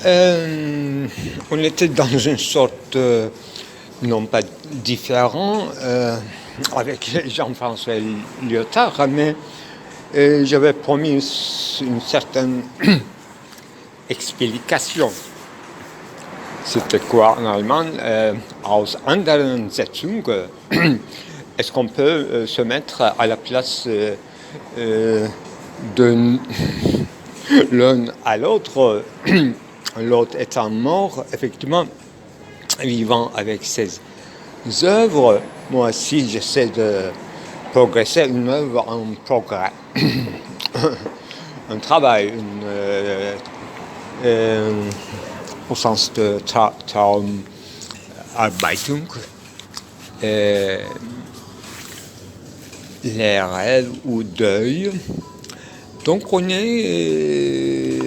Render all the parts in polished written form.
On était dans une sorte, non pas différent, avec Jean-François Lyotard, mais j'avais promis une certaine explication. C'était quoi en allemand? Aus anderen Setzung. Est-ce qu'on peut se mettre à la place de l'un à l'autre, l'autre étant mort, effectivement, vivant avec ses œuvres. Moi aussi, j'essaie de progresser, une œuvre en progrès, un travail, au sens de Traumarbeitung, les rêves ou deuil. Donc on est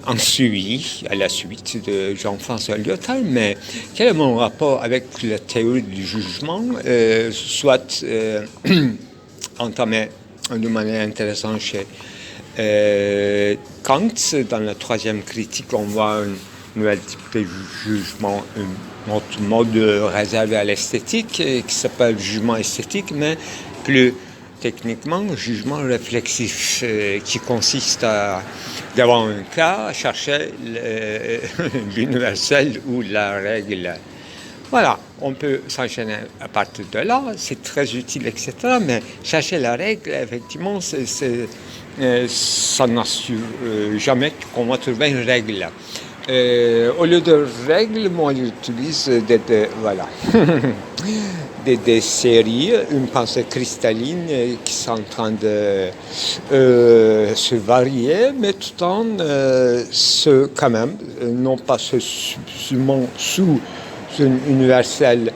en suivi, à la suite de Jean-François Lyotard, mais quel est mon rapport avec la théorie du jugement, soit entamé de manière intéressante chez Kant. Dans la troisième critique, on voit une nouvelle type de jugement, un autre mode réservé à l'esthétique, qui s'appelle jugement esthétique, mais plus techniquement, jugement réflexif, qui consiste devant un cas, à chercher l'universel ou la règle. Voilà, on peut s'enchaîner à partir de là, c'est très utile, etc. Mais chercher la règle, effectivement, ça n'assure jamais qu'on va trouver une règle. Au lieu de règles, moi j'utilise voilà. des séries, une pensée cristalline qui sont en train de se varier, mais tout en quand même, non pas seulement sous une universelle,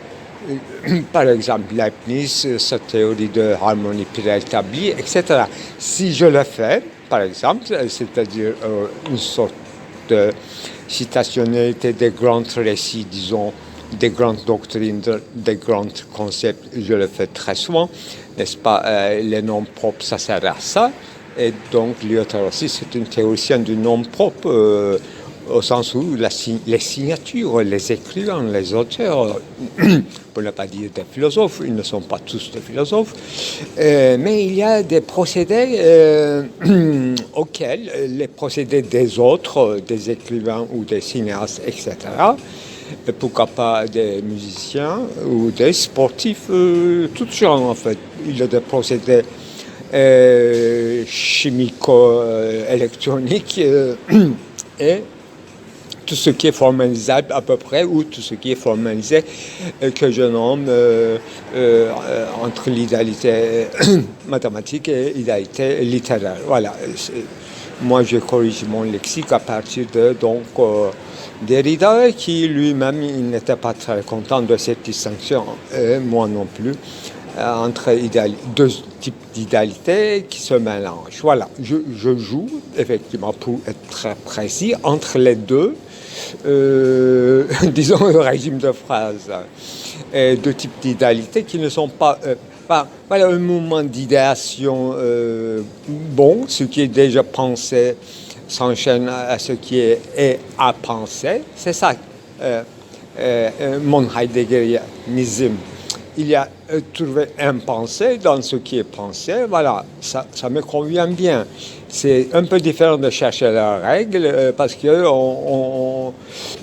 par exemple Leibniz, sa théorie de harmonie préétablie, etc. Si je le fais, par exemple, c'est-à-dire une sorte de citationnalité des grands récits, disons, des grandes doctrines, des grands concepts, je le fais très souvent, n'est-ce pas? Les noms propres, ça sert à ça. Et donc, Lyotard aussi, c'est une théoricienne du nom propre, au sens où les signatures, les écrivains, les auteurs, pour ne pas dire des philosophes, ils ne sont pas tous des philosophes, mais il y a des procédés auxquels les procédés des autres, des écrivains ou des cinéastes, etc., pourquoi pas des musiciens ou des sportifs, tout genre en fait. Il y a des procédés chimico-électroniques et tout ce qui est formalisable à peu près, ou tout ce qui est formalisé que je nomme entre l'idéalité mathématique et l'idéalité littéraire. Voilà. Moi, je corrige mon lexique à partir de Derrida, qui lui-même il n'était pas très content de cette distinction, et moi non plus, entre deux types d'idéalité qui se mélangent. Voilà, je joue, effectivement, pour être très précis, entre les deux, disons, le régime de phrases, deux types d'idéalité qui ne sont pas... voilà un moment d'idéation bon, ce qui est déjà pensé s'enchaîne à ce qui est à penser. C'est ça, mon heideggerianisme. Il y a trouvé un pensée dans ce qui est pensé. Voilà, ça me convient bien. C'est un peu différent de chercher la règle parce que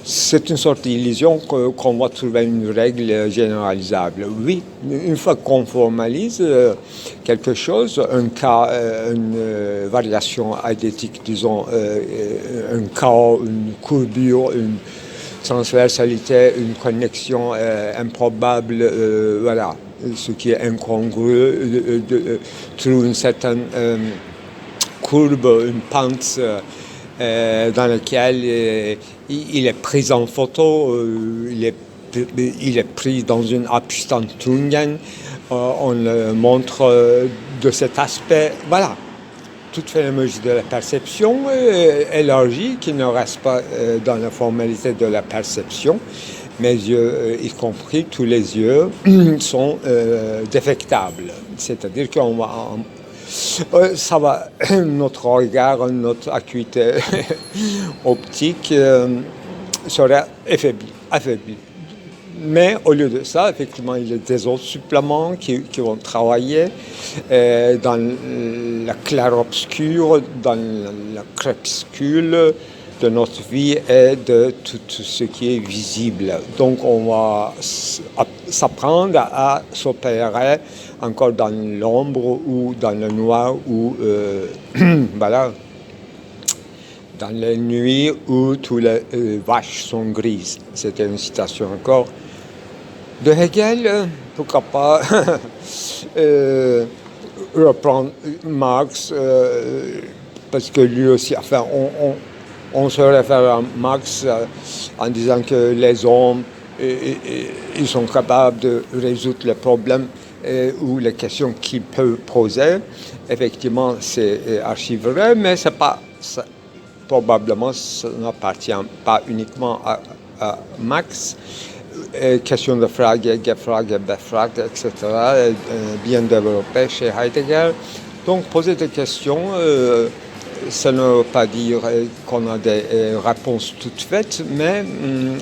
c'est une sorte d'illusion qu'on va trouver une règle généralisable. Oui, une fois qu'on formalise quelque chose, un cas, une variation adétique, disons, un chaos, une courbure, une transversalité, une connexion improbable, voilà, ce qui est incongru, trouve une certaine courbe, une pente dans laquelle il est pris en photo, il est pris dans une Abstandungen, on le montre de cet aspect, voilà. Toute phénoménologie de la perception élargie, qui ne reste pas dans la formalité de la perception. Mes yeux, y compris tous les yeux, sont défectables. C'est-à-dire qu'on va... ça va, notre regard, notre acuité optique serait affaibli. Mais au lieu de ça, effectivement, il y a des autres suppléments qui vont travailler dans le clair-obscur, dans le crépuscule de notre vie et de tout ce qui est visible. Donc on va s'apprendre à s'opérer encore dans l'ombre ou dans le noir ou voilà, dans les nuits où toutes les vaches sont grises. C'était une citation encore de Hegel, pourquoi pas reprendre Marx, parce que lui aussi, enfin, on se réfère à Marx en disant que les hommes, ils sont capables de résoudre les problèmes ou les questions qu'ils peuvent poser. Effectivement, c'est archi vrai, mais c'est pas ça. Probablement, ça n'appartient pas uniquement à Marx. Question de Frege, Gefrage, Befrage, etc., bien développée chez Heidegger. Donc, poser des questions, ça ne veut pas dire qu'on a des réponses toutes faites, mais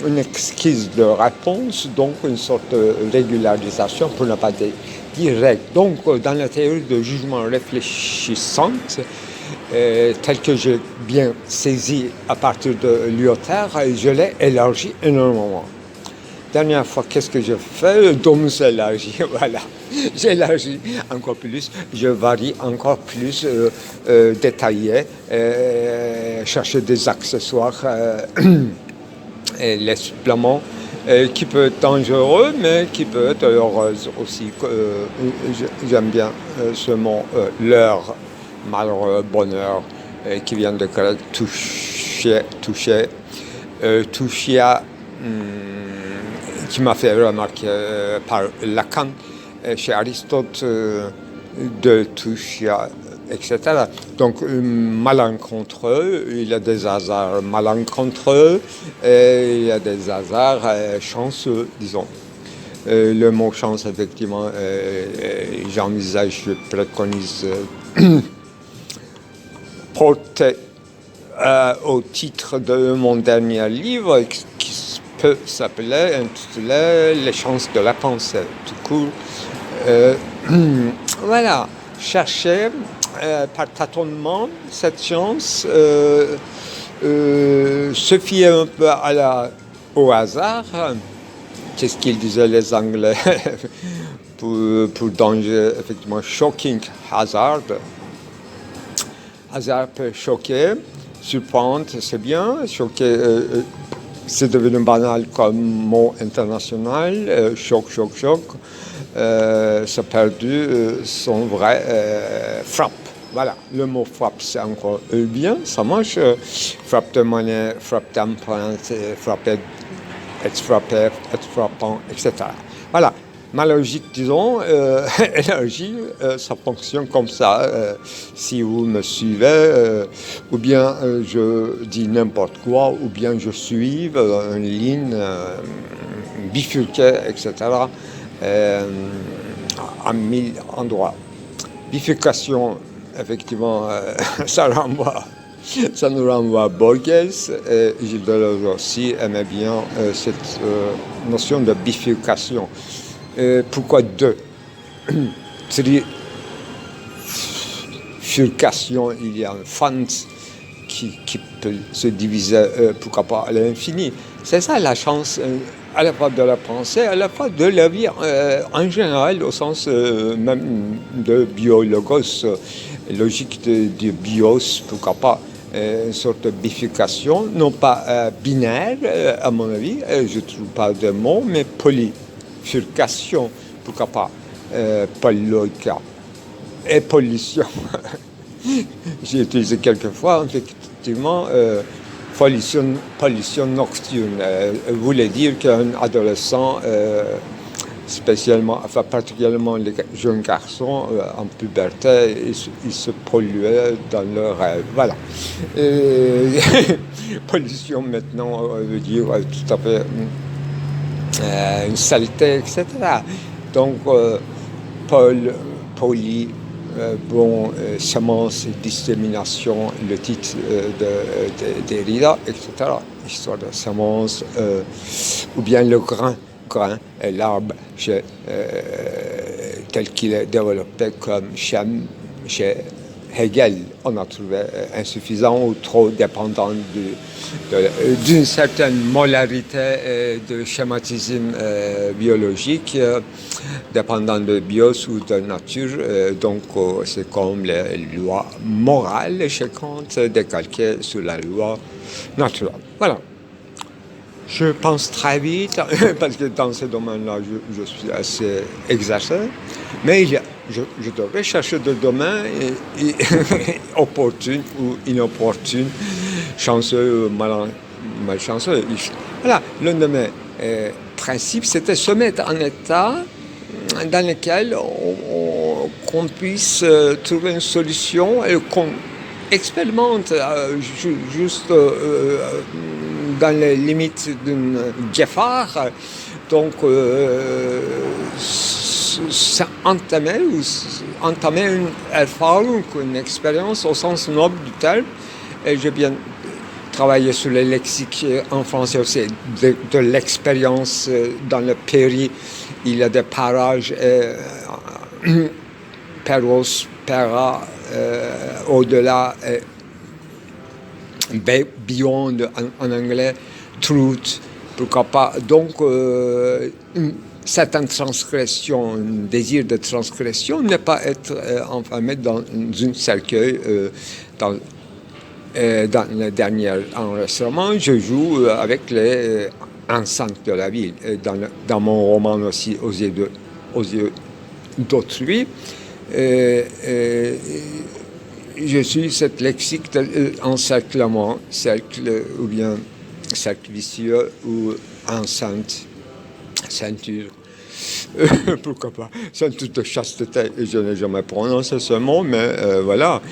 une esquisse de réponse, donc une sorte de régularisation, pour ne pas dire direct. Donc, dans la théorie de jugement réfléchissante, tel que j'ai bien saisi à partir de Lyotard, je l'ai élargi énormément. Dernière fois, qu'est-ce que je fais? Le dôme s'élargit, voilà. J'élargis encore plus, je varie encore plus, détaillé, chercher des accessoires, et les suppléments, qui peut être dangereux, mais qui peut être heureux aussi. J'aime bien ce mot, l'heure, malheureux, bonheur, qui vient de grec, toucher, qui m'a fait remarquer par Lacan, chez Aristote, de touchia, etc. Donc, malencontreux, il y a des hasards malencontreux, et il y a des hasards chanceux, disons. Le mot chance, effectivement, j'envisage, je préconise porter au titre de mon dernier livre, qui peut s'appeler, intitulé « Les chances de la pensée », tout court. Voilà, chercher par tâtonnement cette chance, se fier un peu au hasard. Qu'est-ce qu'ils disaient les Anglais pour danger, effectivement, shocking hazard. Hasard peut choquer, surprendre, c'est bien. Choquer, c'est devenu banal comme mot international. Choc. Ça a perdu son vrai frappe. Voilà, le mot frappe, c'est encore bien, ça marche. Frappe de monnaie, frappe d'empreinte, frapper, être frappant, etc. Voilà. Ma logique, disons, énergie, ça fonctionne comme ça. Si vous me suivez, ou bien je dis n'importe quoi, ou bien je suis une ligne bifurquée, etc., à 1000 endroits. Bifurcation, effectivement, ça nous renvoie à Borges, et Gilles Deleuze aussi aimait bien cette notion de bifurcation. Pourquoi deux? Trifurcation, il y a un fond qui peut se diviser, pourquoi pas, à l'infini. C'est ça la chance, à la fois de la pensée, à la fois de la vie en général, au sens même de biologos, logique de bios, pourquoi pas, une sorte de bifurcation, non pas binaire, à mon avis, je ne trouve pas de mot, mais bifurcation, pourquoi pas, polyloïca et pollution. J'ai utilisé quelques fois, effectivement, pollution nocturne voulait dire qu'un adolescent, particulièrement les jeunes garçons en puberté, ils se polluaient dans leurs rêves. Voilà. Pollution maintenant veut dire tout à fait une saleté, etc. Donc, poly, semences et dissémination, le titre de Derrida, etc. Histoire de semences, ou bien le grain, l'arbre tel qu'il est développé comme chez Hegel, on a trouvé insuffisant ou trop dépendant d'une certaine molarité de schématisme biologique, dépendant de bios ou de nature. Donc, c'est comme les lois morales chez Kant, décalquées sur la loi naturelle. Voilà. Je pense très vite, parce que dans ce domaine-là, je suis assez exercé, mais je devrais chercher des domaines opportuns ou inopportuns, chanceux ou malchanceux. Voilà, l'un de mes principes, c'était se mettre en état dans lequel qu'on puisse trouver une solution et qu'on expérimente juste dans les limites d'une Jafar. Donc, entamer une erfahrung, une expérience au sens noble du terme. Et j'ai bien travaillé sur le lexique en français aussi, de l'expérience dans le péri. Il y a des parages, peros, pera, au-delà, beyond en anglais, truth, pourquoi pas. Donc, une certaine transgression, un désir de transgression, ne pas être enfermé dans un cercueil. Dans le dernier enregistrement, je joue avec les enceintes de la ville. Dans mon roman aussi, aux yeux d'autrui. Je suis cette lexique d'encerclement, cercle ou bien cercle vicieux ou enceinte, ceinture. Pourquoi pas, ceinture de chasteté. Je n'ai jamais prononcé ce mot, mais voilà,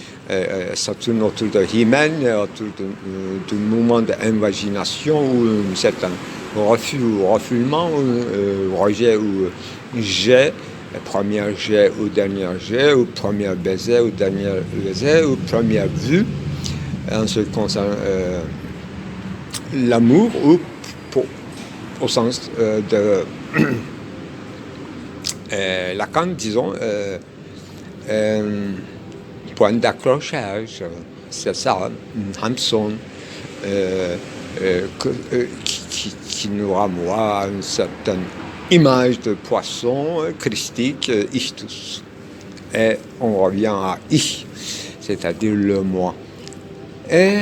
ça tourne autour de hymen, autour d'un mouvement d'invagination ou un certain refus ou refoulement, ou rejet ou jet. Premier jet ou dernier jet, ou premier baiser ou dernier baiser, ou première vue, en ce qui concerne l'amour, ou au sens de Lacan, disons, point d'accrochage, c'est ça, Hampson, qui nous renvoie à une certaine image de poisson christique, ichtus. Et on revient à ich, c'est-à-dire le moi. Et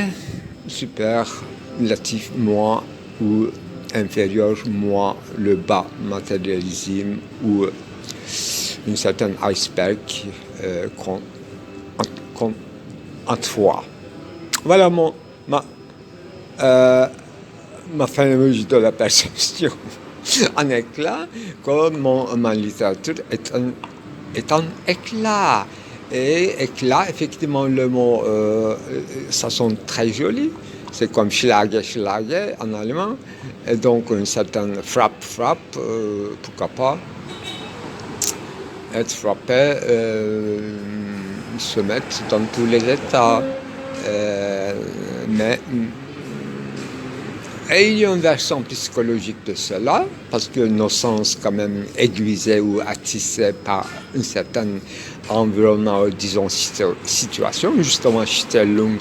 superlatif moi, ou inférieur moi, le bas matérialisme, ou une certaine iceberg qu'on entrevoit. Voilà ma phénoménologie de la perception en éclat, comme ma littérature est en éclat. Et éclat, effectivement, le mot, ça sonne très joli. C'est comme Schlage en allemand. Et donc, une certaine frappe, pourquoi pas. Être frappé, se mettre dans tous les états. Mais et il y a une version psychologique de cela, parce que nos sens, quand même, aiguisés ou attissés par un certain environnement, disons, situation, justement, Stellung,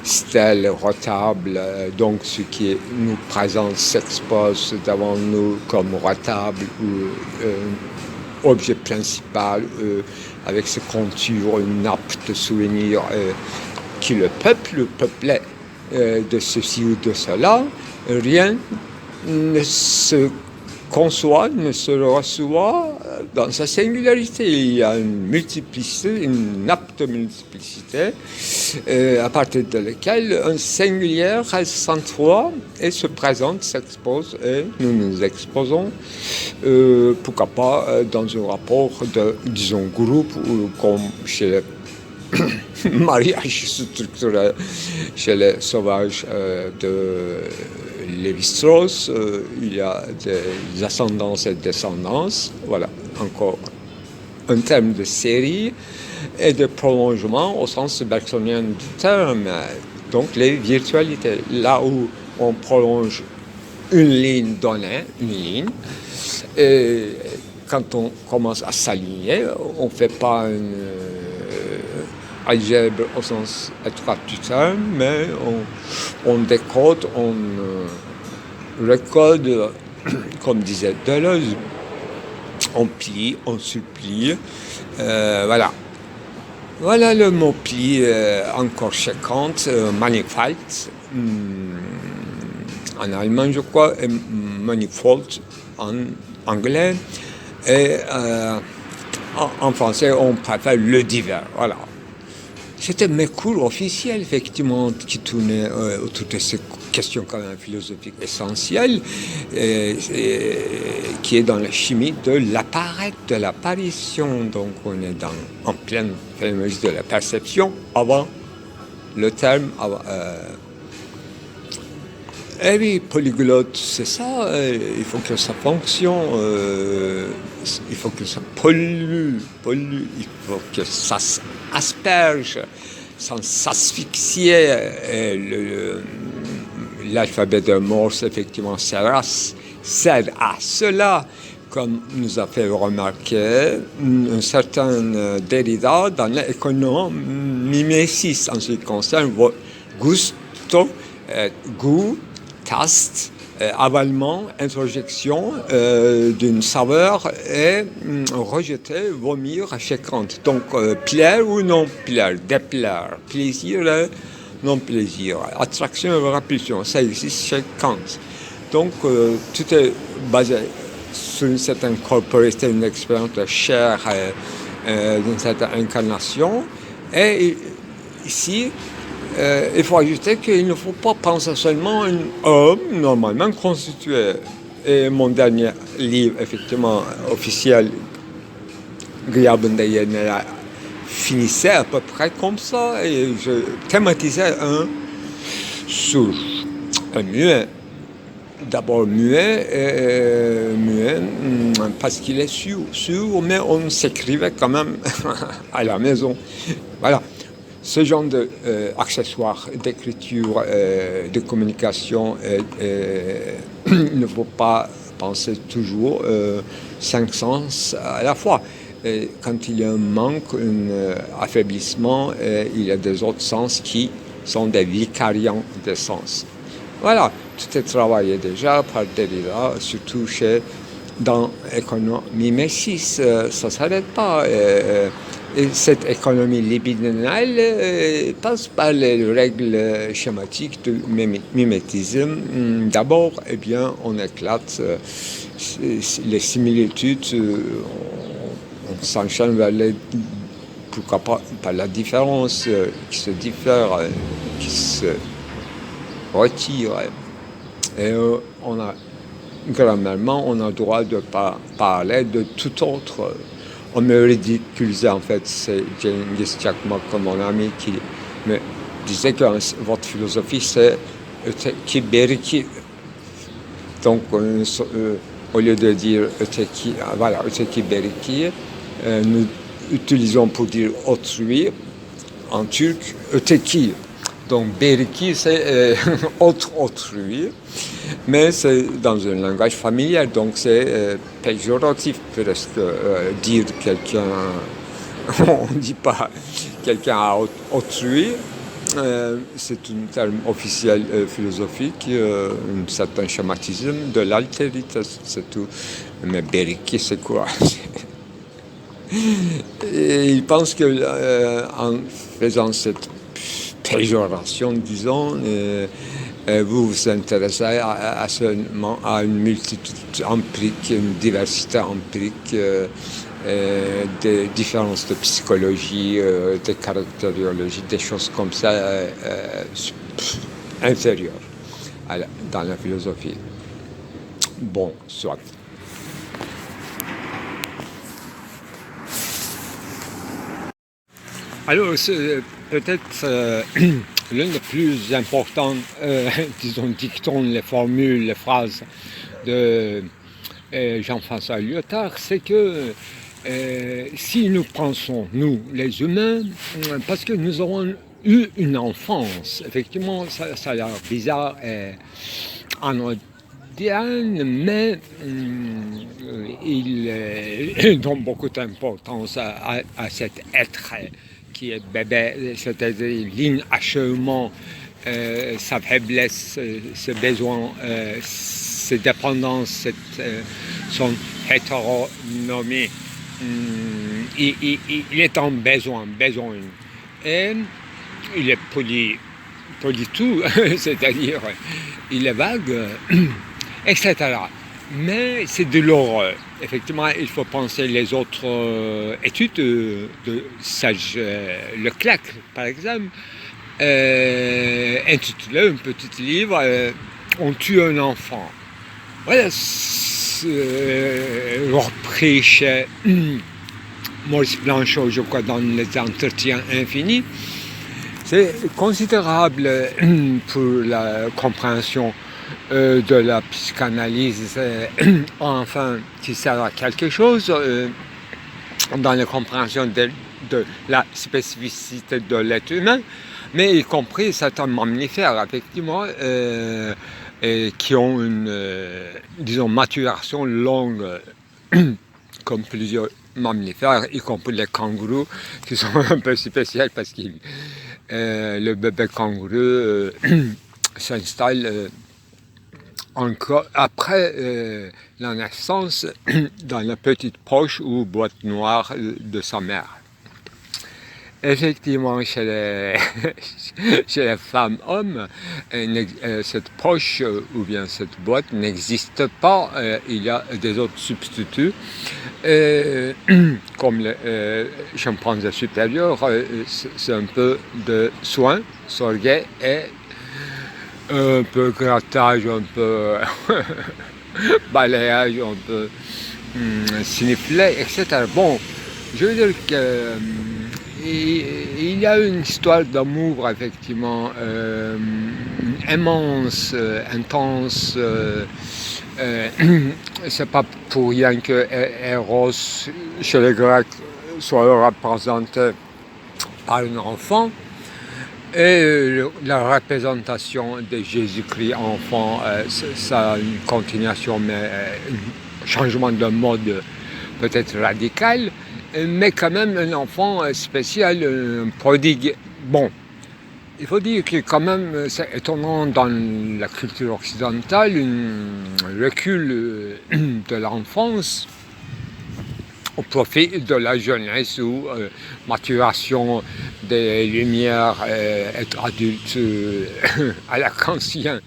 stèle, retable, donc ce qui nous présente s'expose devant nous comme retable ou objet principal, avec ses contours, une nappe de souvenirs qui le peuplait de ceci ou de cela, rien ne se conçoit, ne se reçoit dans sa singularité. Il y a une multiplicité, une nappe de multiplicité, à partir de laquelle un singulier s'entroie et se présente, s'expose, et nous nous exposons, pourquoi pas, dans un rapport de, disons, groupe, ou comme chez les mariage structuré chez les sauvages de Lévi-Strauss. Il y a des ascendances et descendances. Voilà, encore un terme de série. et de prolongement au sens bergsonien du terme, donc les virtualités. Là où on prolonge une ligne donnée, et quand on commence à s'aligner, on ne fait pas une algèbre au sens étroit du terme, mais on décode, on recode, comme disait Deleuze, on plie, on supplie, voilà. Voilà le mot pli encore chez Kant, Mannigfalt, en allemand je crois, et manifold en anglais, et en français on préfère le divers, voilà. C'était mes cours officiels, effectivement, qui tournaient autour de ces questions quand même philosophiques essentielles, qui est dans la chimie de l'apparaître, de l'apparition. Donc on est en pleine phénoménologie de la perception avant le terme. Eh oui, polyglotte, c'est ça, il faut que ça fonctionne, il faut que ça pollue, il faut que ça asperge, sans s'asphyxier. L'alphabet de Morse, effectivement, sert à cela, comme nous a fait remarquer un certain Derrida dans l'économimésis en ce qui concerne gusto, goût, taste, avalement, introjection d'une saveur et rejeter, vomir chez Kant. Donc, plaire ou non plaire, déplaire, plaisir et non plaisir, attraction et répulsion, ça existe chez Kant. Donc, tout est basé sur une certaine corporité, une expérience de chair, d'une certaine incarnation. Et ici, il faut ajouter qu'il ne faut pas penser seulement à un homme normalement constitué. Et mon dernier livre, effectivement, officiel, Grabende Yenera, finissait à peu près comme ça. Et je thématisais sur un muet. D'abord muet, parce qu'il est sûr, mais on s'écrivait quand même à la maison. Voilà. Ce genre d'accessoires d'écriture, de communication, il ne faut pas penser toujours 5 sens à la fois. Et quand il y a un manque, un affaiblissement, il y a des autres sens qui sont des vicariants des sens. Voilà, tout est travaillé déjà par Derrida, surtout dans l'économie-mésis, ça ne s'arrête pas. Et cette économie libidinale passe par les règles schématiques du mimétisme. D'abord, eh bien, on éclate les similitudes, on s'enchaîne vers pourquoi pas par la différence qui se diffère, qui se retire. Et grammairement, on a le droit de parler de tout autre. On me ridiculisait en fait, c'est Cengiz Çakmak, mon ami, qui me disait que votre philosophie c'est öteki beriki. Donc au lieu de dire öteki, voilà, öteki beriki, nous utilisons pour dire autrui en turc öteki. Donc beriki c'est autrui, mais c'est dans un langage familier, donc c'est péjoratif presque dire quelqu'un, on ne dit pas quelqu'un à autrui, c'est un terme officiel philosophique, un certain schématisme de l'altérité, c'est tout. Mais beriki c'est quoi? Et il pense que en faisant cette péjoration, disons, vous vous intéressez seulement à une multitude empirique, une diversité empirique, des différences de psychologie, de caractériologie, des choses comme ça, inférieures dans la philosophie. Bon, soit. Alors, c'est peut-être l'un des plus importants, disons, dictons, les formules, les phrases de Jean-François Lyotard, c'est que si nous pensons, nous, les humains, parce que nous avons eu une enfance, effectivement, ça a l'air bizarre et anodin, mais il donne beaucoup d'importance à cet être qui est bébé, c'est-à-dire l'inachèvement, sa faiblesse, ses besoins, ses dépendances, son hétéronomie. Il est en besoin. Et il est tout, c'est-à-dire il est vague, etc. Mais c'est de l'horreur. Effectivement, il faut penser les autres études de Sage Leclerc, par exemple, intitulé un petit livre On tue un enfant. Voilà, repris chez Maurice Blanchot, je crois, dans les entretiens infinis. C'est considérable pour la compréhension de la psychanalyse, enfin, qui sert à quelque chose dans la compréhension de la spécificité de l'être humain, mais y compris certains mammifères, effectivement, qui ont une, disons, maturation longue, comme plusieurs mammifères, y compris les kangourous, qui sont un peu spéciaux parce que le bébé kangourou s'installe encore après la naissance dans la petite poche ou boîte noire de sa mère. Effectivement, chez les femmes-hommes, cette poche ou bien cette boîte n'existe pas. Il y a des autres substituts, comme le chimpanzé supérieur, c'est un peu de soin, sorguet et un peu grattage, un peu balayage, un peu sifflet, etc. Bon, je veux dire que il y a une histoire d'amour effectivement immense, intense. C'est pas pour rien que Eros chez les Grecs soit représenté par un enfant. Et la représentation de Jésus-Christ enfant, ça a une continuation, mais un changement de mode peut-être radical. Mais quand même un enfant spécial, un prodigue. Bon, il faut dire que quand même c'est étonnant dans la culture occidentale, un recul de l'enfance au profit de la jeunesse ou maturation des lumières, être adulte à la conscience.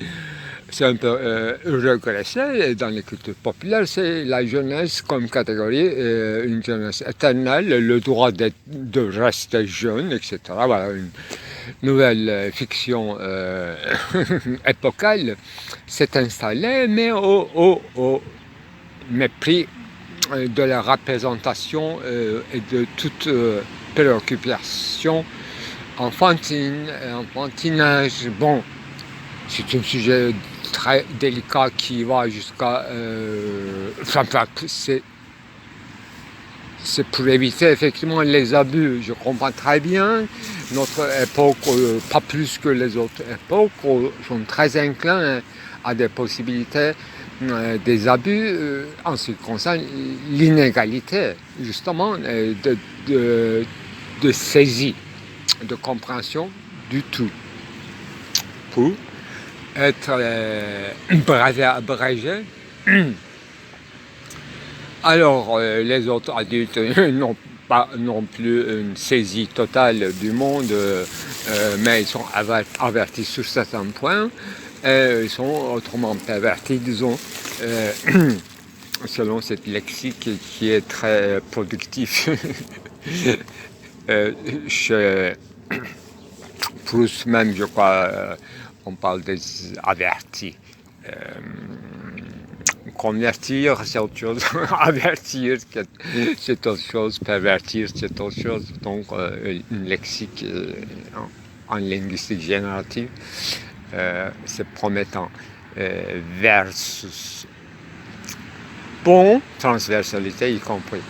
C'est un peu régressé dans les cultures populaires, c'est la jeunesse comme catégorie, une jeunesse éternelle, le droit de rester jeune, etc. Voilà, une nouvelle fiction épocale s'est installée, mais au mépris de la représentation et de toute préoccupation enfantinage. Bon, c'est un sujet très délicat qui va jusqu'à... c'est pour éviter effectivement les abus. Je comprends très bien notre époque, pas plus que les autres époques, sont très inclins à des possibilités, des abus en ce qui concerne l'inégalité, justement, de saisie, de compréhension du tout. Pour être abrégé. Alors, les autres adultes n'ont pas non plus une saisie totale du monde, mais ils sont avertis sur certains points, ils sont autrement pervertis, disons, selon cette lexique qui est très productif chez Proust même, je crois, on parle des avertis. Convertir, c'est autre chose. Avertir, c'est autre chose. Pervertir, c'est autre chose. Donc, une lexique en linguistique générative, c'est promettant. Versus bon, transversalité y compris.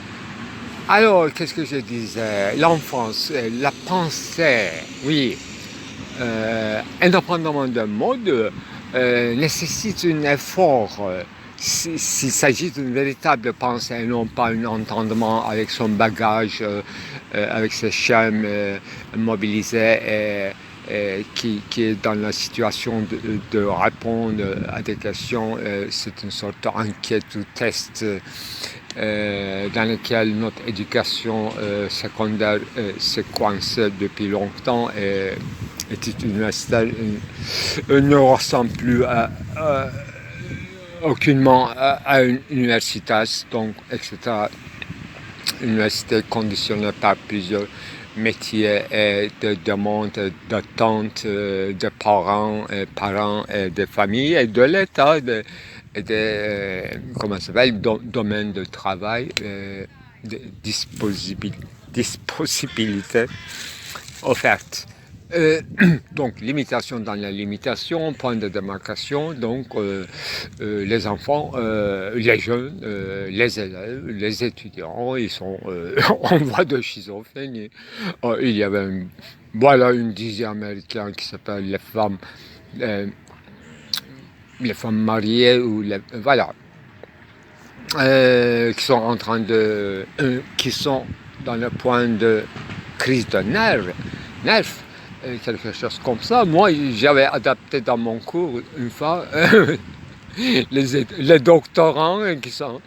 Alors, qu'est-ce que je disais? L'enfance, la pensée, oui, indépendamment d'un mode, nécessite un effort. S'il s'agit d'une véritable pensée et non pas un entendement avec son bagage, avec ses chaînes mobilisées qui est dans la situation de répondre à des questions, c'est une sorte d'enquête ou test dans lequel notre éducation secondaire s'est coincée depuis longtemps et universitaire ne ressemble plus aucunement à une université, donc, etc. Université conditionnée par plusieurs métiers et de demandes, d'attentes de parents, et de familles et de l'État, et des comment ça s'appelle, domaines de travail, de disposibilités offertes. Donc, limitation dans la limitation, point de démarcation, donc les enfants, les jeunes, les élèves, les étudiants, ils sont en voie de schizophrénie. Il y avait une dizaine américaine qui s'appelle les femmes mariées, ou qui sont en train qui sont dans le point de crise de nerfs, quelque chose comme ça. Moi, j'avais adapté dans mon cours une fois les doctorants qui sont,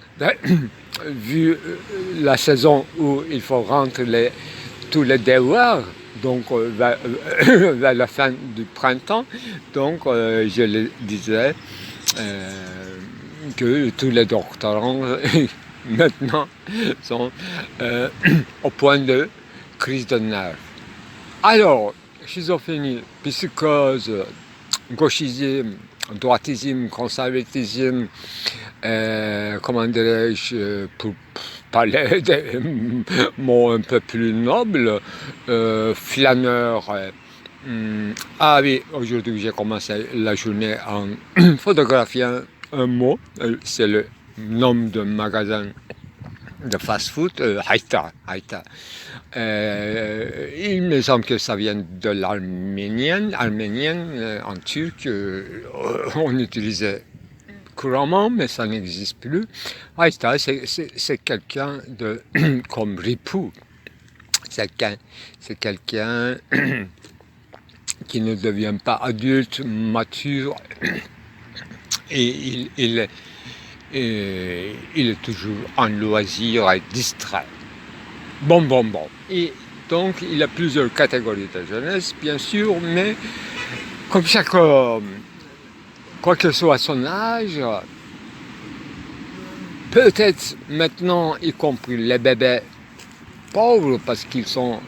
vu la saison où il faut rentrer tous les devoirs, donc vers la fin du printemps, donc je le disais que tous les doctorants maintenant sont au point de crise de nerfs. Alors, schizophrénie, psychose, gauchisme, droitisme, conservatisme, comment dirais-je, pour parler des mots un peu plus nobles, flâneur. Ah oui, aujourd'hui j'ai commencé la journée en photographiant un mot, c'est le nom d'un magasin de fast-food, Haïta. Il me semble que ça vient de l'arménienne. En turc, on utilisait couramment, mais ça n'existe plus. Haïta, c'est quelqu'un de comme Ripou. C'est quelqu'un qui ne devient pas adulte, mature, et il est toujours en loisir et distrait. Bon. Et donc, il y a plusieurs catégories de jeunesse, bien sûr, mais comme chaque homme, quoi que soit son âge, peut-être maintenant, y compris les bébés pauvres, parce qu'ils sont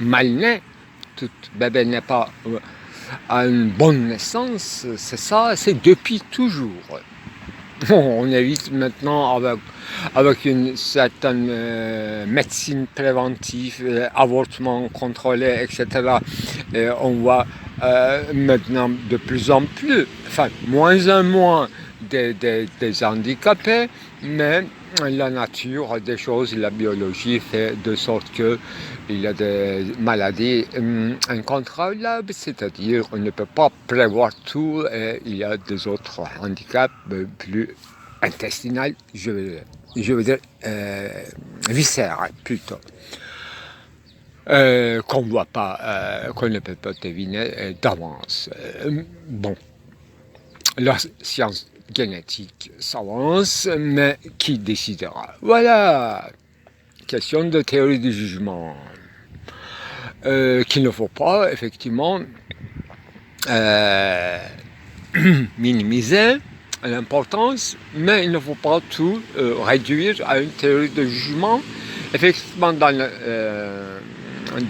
mal nés, tout bébé n'est pas à une bonne naissance, c'est ça, c'est depuis toujours. On évite maintenant avec une certaine médecine préventive, avortement contrôlé, etc. Et on voit maintenant de plus en plus, moins en moins des handicapés, mais la nature des choses, la biologie fait de sorte qu'il y a des maladies incontrôlables, c'est-à-dire on ne peut pas prévoir tout, et il y a des autres handicaps plus intestinaux, je veux dire viscéraux plutôt, qu'on voit pas, qu'on ne peut pas deviner d'avance. La science génétique s'avance, mais qui décidera? Voilà, question de théorie du jugement, qu'il ne faut pas effectivement minimiser l'importance, mais il ne faut pas tout réduire à une théorie de jugement. Effectivement, dans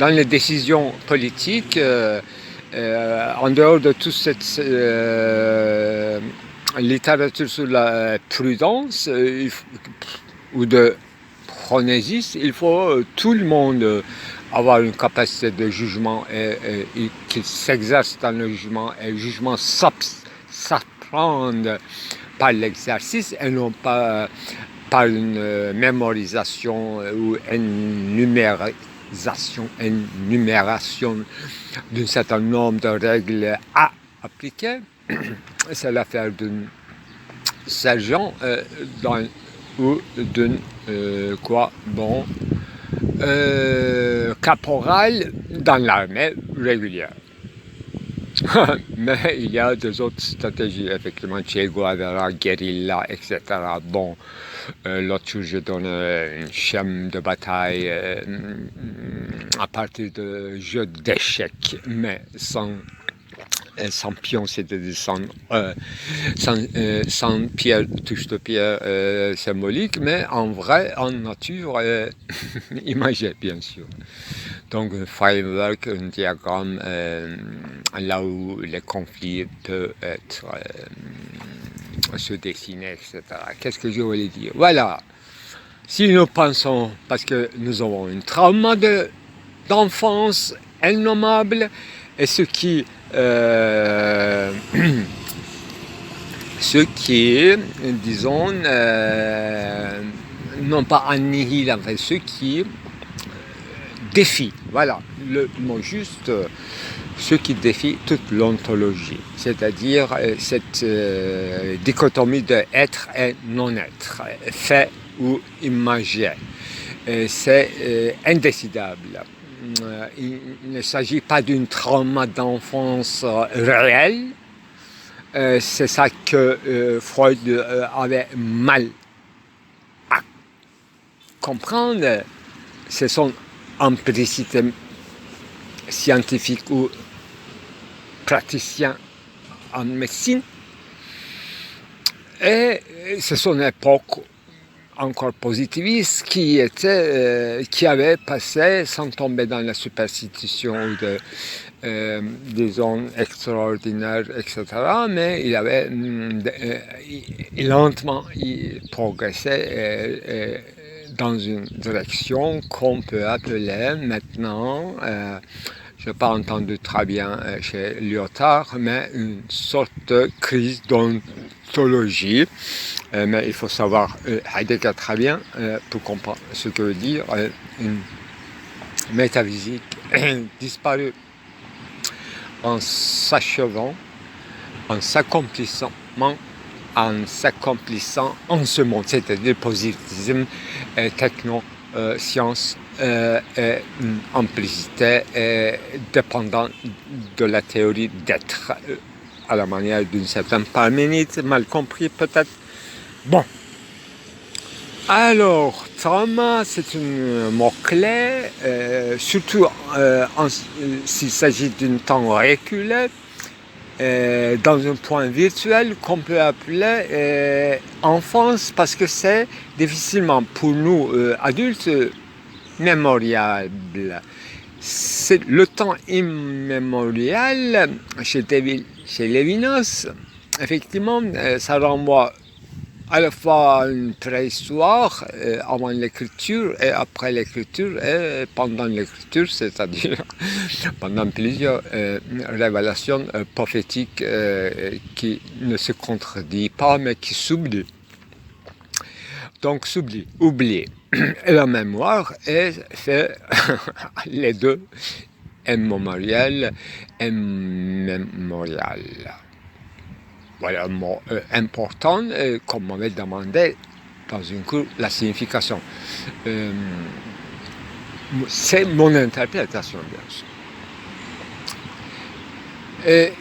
les décisions politiques, en dehors de toute cette littérature sur la prudence ou de phronésis, il faut tout le monde avoir une capacité de jugement et qu'il s'exerce dans le jugement, et le jugement s'apprend par l'exercice et non pas par une mémorisation ou énumération d'un certain nombre de règles à appliquer. C'est l'affaire d'un sergent ou d'un caporal dans l'armée régulière. Mais il y a des autres stratégies, effectivement, Che Guevara, guérilla, etc. Bon, l'autre jour, je donne un schéma de bataille à partir de jeux d'échecs, mais sans pion, c'est-à-dire sans pierre, touche de pierre symbolique, mais en vrai, en nature, imagée, bien sûr. Donc, un framework, un diagramme, là où les conflits peuvent être se dessiner, etc. Qu'est-ce que je voulais dire? Voilà. Si nous pensons, parce que nous avons un trauma d'enfance innommable, et ce qui, disons, non pas annihile, enfin, ce qui défie, voilà, le mot juste, ce qui défie toute l'ontologie, c'est-à-dire cette dichotomie de être et non-être, fait ou imagé. C'est indécidable. Il ne s'agit pas d'un trauma d'enfance réel. C'est ça que Freud avait mal à comprendre. C'est son empiricité scientifique ou praticien en médecine. Et c'est son époque encore positiviste qui avait passé, sans tomber dans la superstition des zones extraordinaires, etc. Mais il avait lentement progressé dans une direction qu'on peut appeler maintenant, je n'ai pas entendu très bien chez Lyotard, mais une sorte de crise d'ontologie. Mais il faut savoir Heidegger très bien pour comprendre ce que veut dire une métaphysique disparue en s'achevant, en s'accomplissant en ce monde, c'est-à-dire positivisme, techno-science, et implicité dépendant de la théorie d'être, à la manière d'une certaine Parménide, mal compris peut-être. Bon. Alors, trauma, c'est un mot-clé, surtout s'il s'agit d'un temps reculé, dans un point virtuel qu'on peut appeler enfance, parce que c'est difficilement pour nous adultes mémoriable. C'est le temps immémorial chez Lévinas. Effectivement, ça renvoie à la fois une préhistoire avant l'écriture et après l'écriture et pendant l'écriture, c'est-à-dire pendant plusieurs révélations prophétiques qui ne se contredisent pas mais qui s'oublient. Donc s'oublie, oublier. Et la mémoire est fait les deux, immémorial et mémorial. Voilà un mot important, comme m'avait demandé dans une cours la signification. C'est mon interprétation, bien sûr.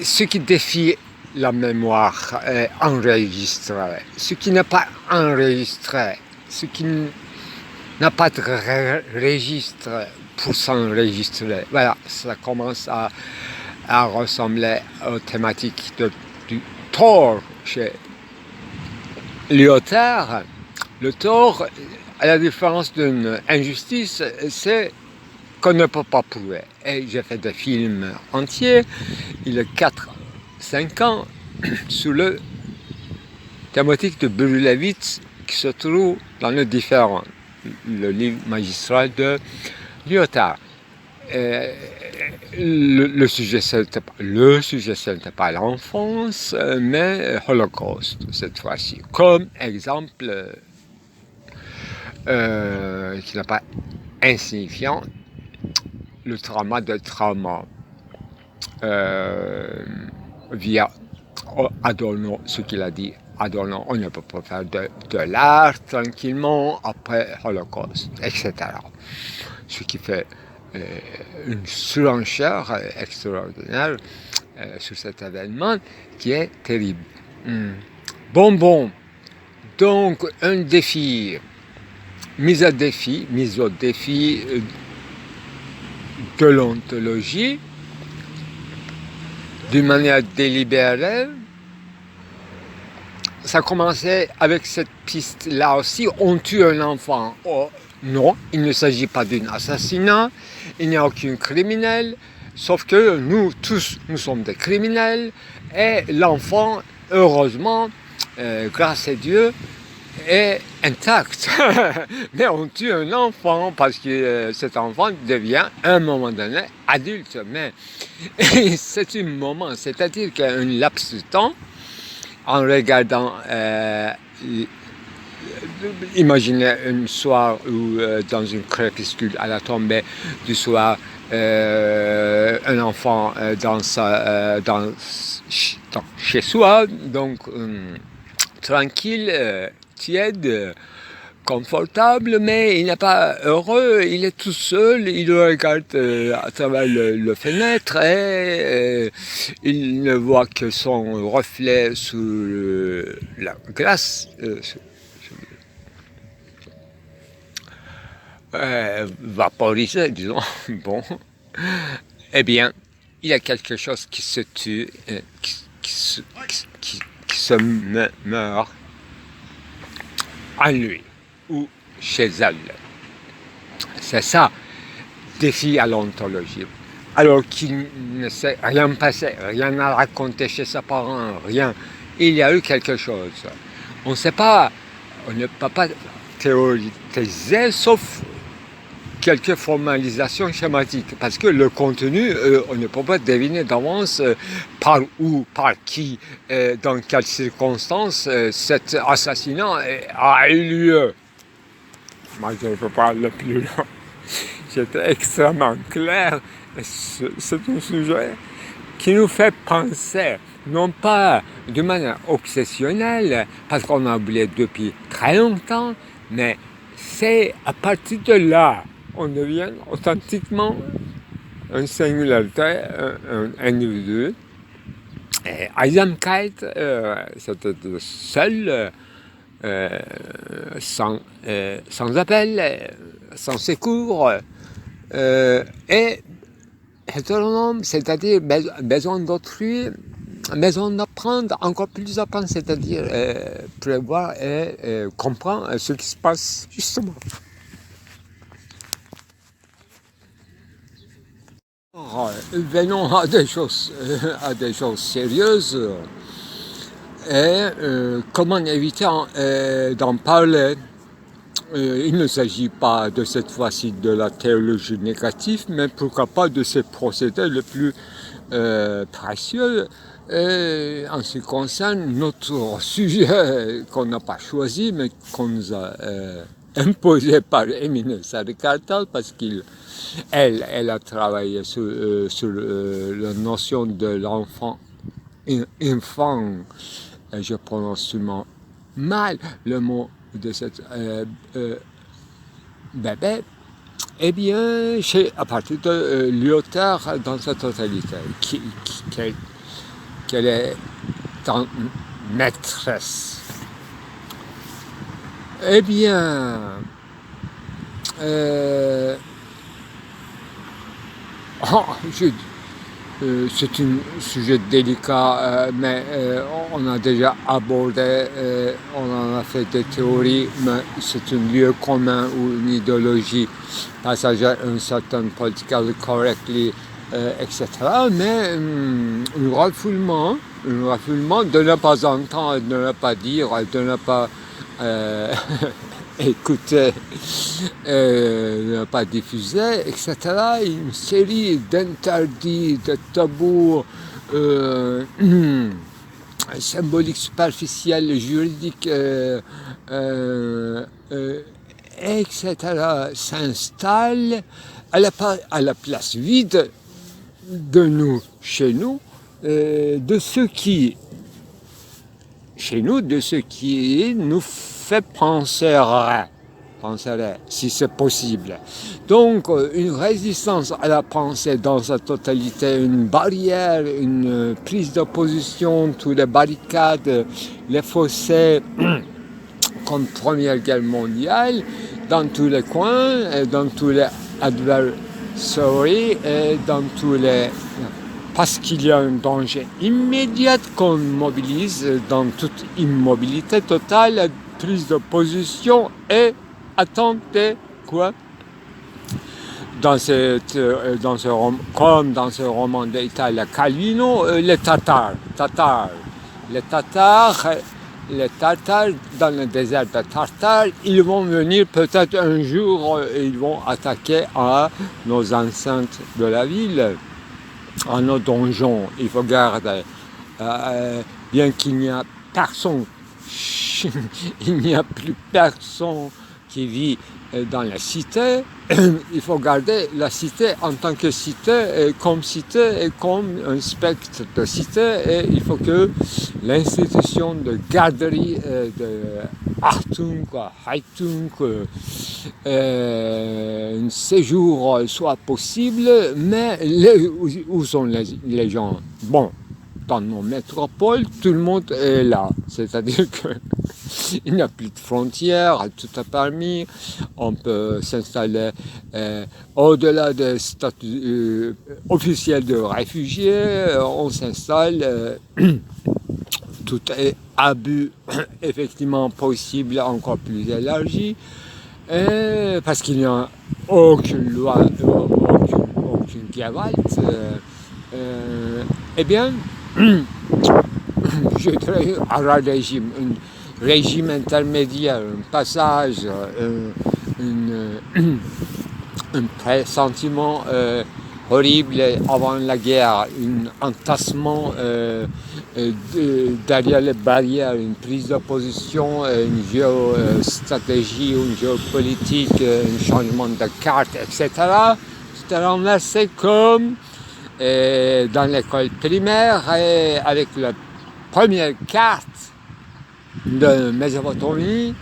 Ce qui défie la mémoire enregistrée, ce qui n'est pas enregistré, ce qui n'a pas de registre pour s'enregistrer. Voilà, ça commence à ressembler aux thématiques du tort chez Lyotard. Le tort, à la différence d'une injustice, c'est qu'on ne peut pas prouver. Et j'ai fait des films entiers, il y a 4-5 ans, sur le thématique de Brûlewitz qui se trouve dans le différent, le livre magistral de Lyotard. Le sujet, ce n'était pas l'enfance, mais Holocauste, cette fois-ci. Comme exemple qui n'est pas insignifiant, le trauma via Adorno, ce qu'il a dit. Adorno, on ne peut pas faire de l'art tranquillement après Holocauste, etc. Ce qui fait une surenchère extraordinaire sur cet événement qui est terrible. Bon. Donc, un défi, mise au défi de l'ontologie, d'une manière délibérée. Ça commençait avec cette piste-là aussi, on tue un enfant. Oh, non, il ne s'agit pas d'un assassinat, il n'y a aucun criminel, sauf que nous tous, nous sommes des criminels, et l'enfant, heureusement, grâce à Dieu, est intact. Mais on tue un enfant parce que cet enfant devient à un moment donné adulte. Mais c'est un moment, c'est-à-dire qu'il y a un laps de temps, en regardant, imaginez un soir où dans une crépuscule à la tombée du soir, un enfant chez soi, donc tranquille, tiède, confortable, mais il n'est pas heureux, il est tout seul, il regarde à travers le fenêtre et il ne voit que son reflet sur la glace, vaporisé, disons. Bon, eh bien, il y a quelque chose qui se tue, qui se meurt en lui ou chez elle. C'est ça, défi à l'ontologie. Alors qu'il ne s'est rien passé, rien à raconter chez ses parents, rien. Il y a eu quelque chose. On ne sait pas, on ne peut pas théoriser, sauf quelques formalisations schématiques, parce que le contenu, on ne peut pas deviner d'avance par où, par qui, dans quelles circonstances cet assassinat a eu lieu. Moi, je ne peux pas aller plus loin. J'étais extrêmement clair. C'est un sujet qui nous fait penser, non pas de manière obsessionnelle, parce qu'on a oublié depuis très longtemps, mais c'est à partir de là on devient authentiquement une singularité, un individu. Einsamkeit, c'était le seul, sans appel, sans secours, et hétéronome, c'est-à-dire besoin d'autrui, besoin d'apprendre, encore plus d'apprendre, c'est-à-dire prévoir et comprendre ce qui se passe justement. Venons à des choses sérieuses et comment éviter d'en parler. Il ne s'agit pas de cette fois-ci de la théologie négative, mais pourquoi pas de ces procédés les plus précieux en ce qui concerne notre sujet qu'on n'a pas choisi, mais qu'on nous a imposé par Emile Sarikartal, parce qu'elle a travaillé sur la notion de l'enfant, je prononce sûrement mal le mot de cette bébé, eh bien, à partir de Lyotard dans sa totalité, qu'elle est en maîtresse. Eh bien, c'est un sujet délicat, mais on a déjà abordé, on en a fait des théories, mais c'est un lieu commun ou une idéologie passagère, un certain political correctly, etc. Mais un refoulement de ne pas entendre, de ne pas dire, de ne pas écouter, ne pas diffuser, etc. Une série d'interdits, de tabous symboliques, superficiels, juridiques, etc. s'installent à la place vide de nous, chez nous, de ce qui nous fait penserait, si c'est possible. Donc, une résistance à la pensée dans sa totalité, une barrière, une prise de position, toutes les barricades, les fossés, comme Première Guerre mondiale, dans tous les coins, dans tous les adversaries, dans tous les... Parce qu'il y a un danger immédiat qu'on mobilise dans toute immobilité totale, prise de position et attendez quoi. Comme dans ce roman d'Italia Calvino, les Tatars dans le désert de Tartare, ils vont venir peut-être un jour, ils vont attaquer à nos enceintes de la ville, à nos donjons. Il faut garder, bien qu'il n'y a personne, il n'y a plus personne qui vit dans la cité, il faut garder la cité en tant que cité et comme un spectre de cité, et il faut que l'institution de garderie, de Achtung, un séjour soit possible, mais où sont les gens? Bon, dans nos métropoles, tout le monde est là, c'est-à-dire que il n'y a plus de frontières, tout est permis, on peut s'installer au-delà des statuts officiels de réfugiés, on s'installe, tout est abus effectivement possible, encore plus élargi, parce qu'il n'y a aucune loi, aucune Gewalt, eh bien, je dirais un régime intermédiaire, un passage, un pressentiment horrible avant la guerre, un entassement derrière les barrières, une prise de position, une géostratégie, une géopolitique, un changement de carte, etc. Tout est renversé comme dans l'école primaire, avec la première carte de Mésopotamie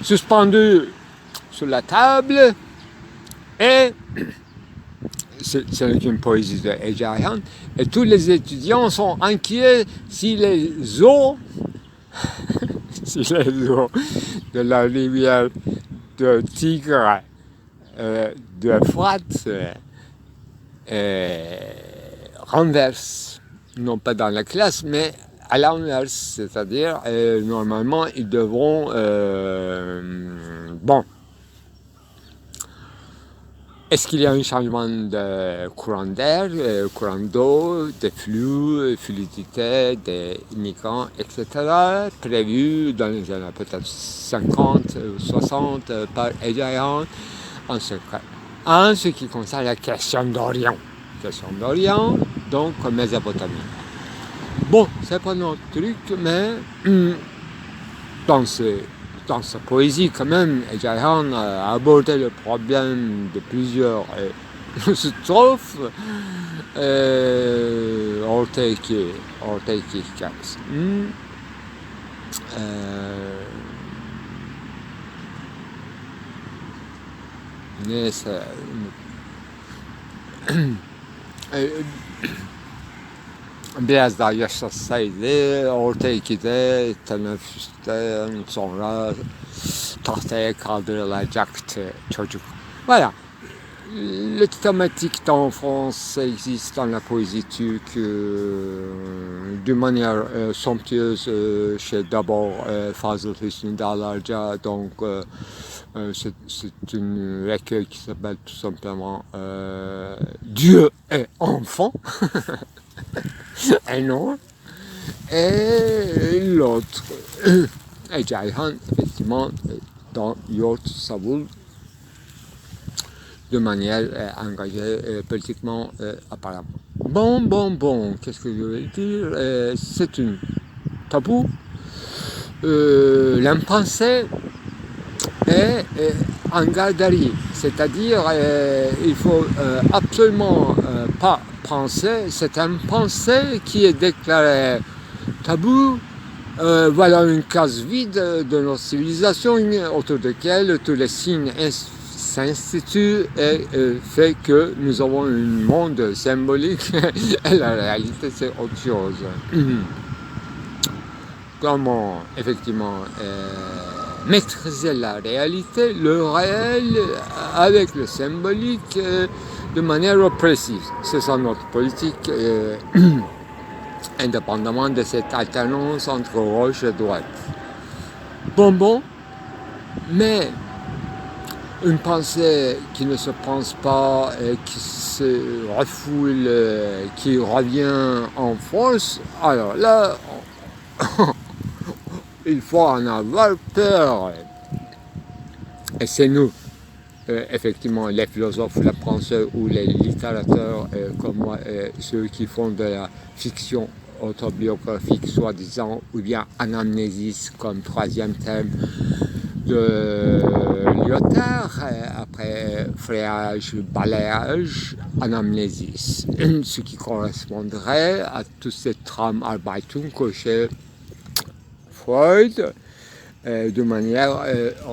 suspendue sur la table, et c'est une poésie de Ejayan, et tous les étudiants sont inquiets si les eaux de la rivière de Tigre, de Euphrate, renverse, non pas dans la classe, mais à l'inverse, c'est-à-dire normalement ils devront, bon, est-ce qu'il y a un changement de courant d'air, courant d'eau, de flux, fluidité, des migrants, etc., prévu dans les années peut-être 50 ou 60 par Ejayan, en ce qui concerne la question d'Orient. Donc Mésopotamie. Bon, c'est pas notre truc, mais dans sa poésie, quand même, Ejayan a abordé le problème de plusieurs strophes ortaiques. Neyse, biraz daha yaşasaydı orta 2'de teneffüste sonra tahtaya kaldırılacaktı çocuk. Voilà. Les thématiques en France existent dans la poésie turque d'une manière somptueuse chez d'abord Fazıl Hüsnü Dağlarca, donc c'est une recueil qui s'appelle tout simplement Dieu et enfant, un nom, et l'autre, Ejayan, effectivement, dans Yort Savul, de manière engagée politiquement apparemment. Bon, qu'est-ce que je veux dire, c'est une tabou l'impensé est en garderie, c'est-à-dire il faut absolument pas penser, c'est un pensée qui est déclaré tabou. Voilà une case vide de notre civilisation autour de laquelle tous les signes s'instituent et fait que nous avons un monde symbolique et la réalité c'est autre chose. Comment effectivement maîtriser la réalité, le réel avec le symbolique de manière précise. C'est ça notre politique, indépendamment de cette alternance entre gauche et droite. Bon, mais une pensée qui ne se pense pas, qui se refoule, qui revient en force, alors là, il faut en avoir peur. Et c'est nous, effectivement, les philosophes, les penseurs ou les littérateurs comme moi, ceux qui font de la fiction autobiographique, soi-disant, ou bien anamnésis comme troisième thème de Lyotard, après frayage, balayage, anamnésis, ce qui correspondrait à tous ces Traumarbeitung que chez Freud, de manière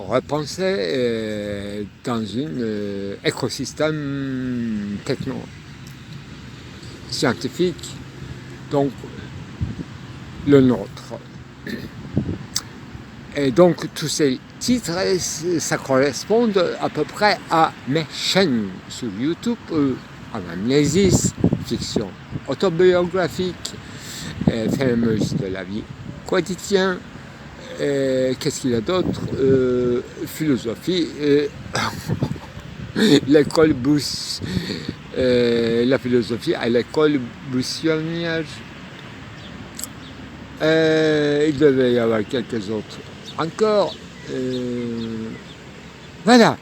repensée dans un écosystème techno-scientifique, donc le nôtre. Et donc tous ces titres, ça correspond à peu près à mes chaînes sur YouTube, anamnésis, fiction autobiographique, fameuse de la vie quotidienne. Qu'est-ce qu'il y a d'autre? Philosophie, l'école Bouss, la philosophie à l'école buissonnière. Il devait y avoir quelques autres encore. Voilà,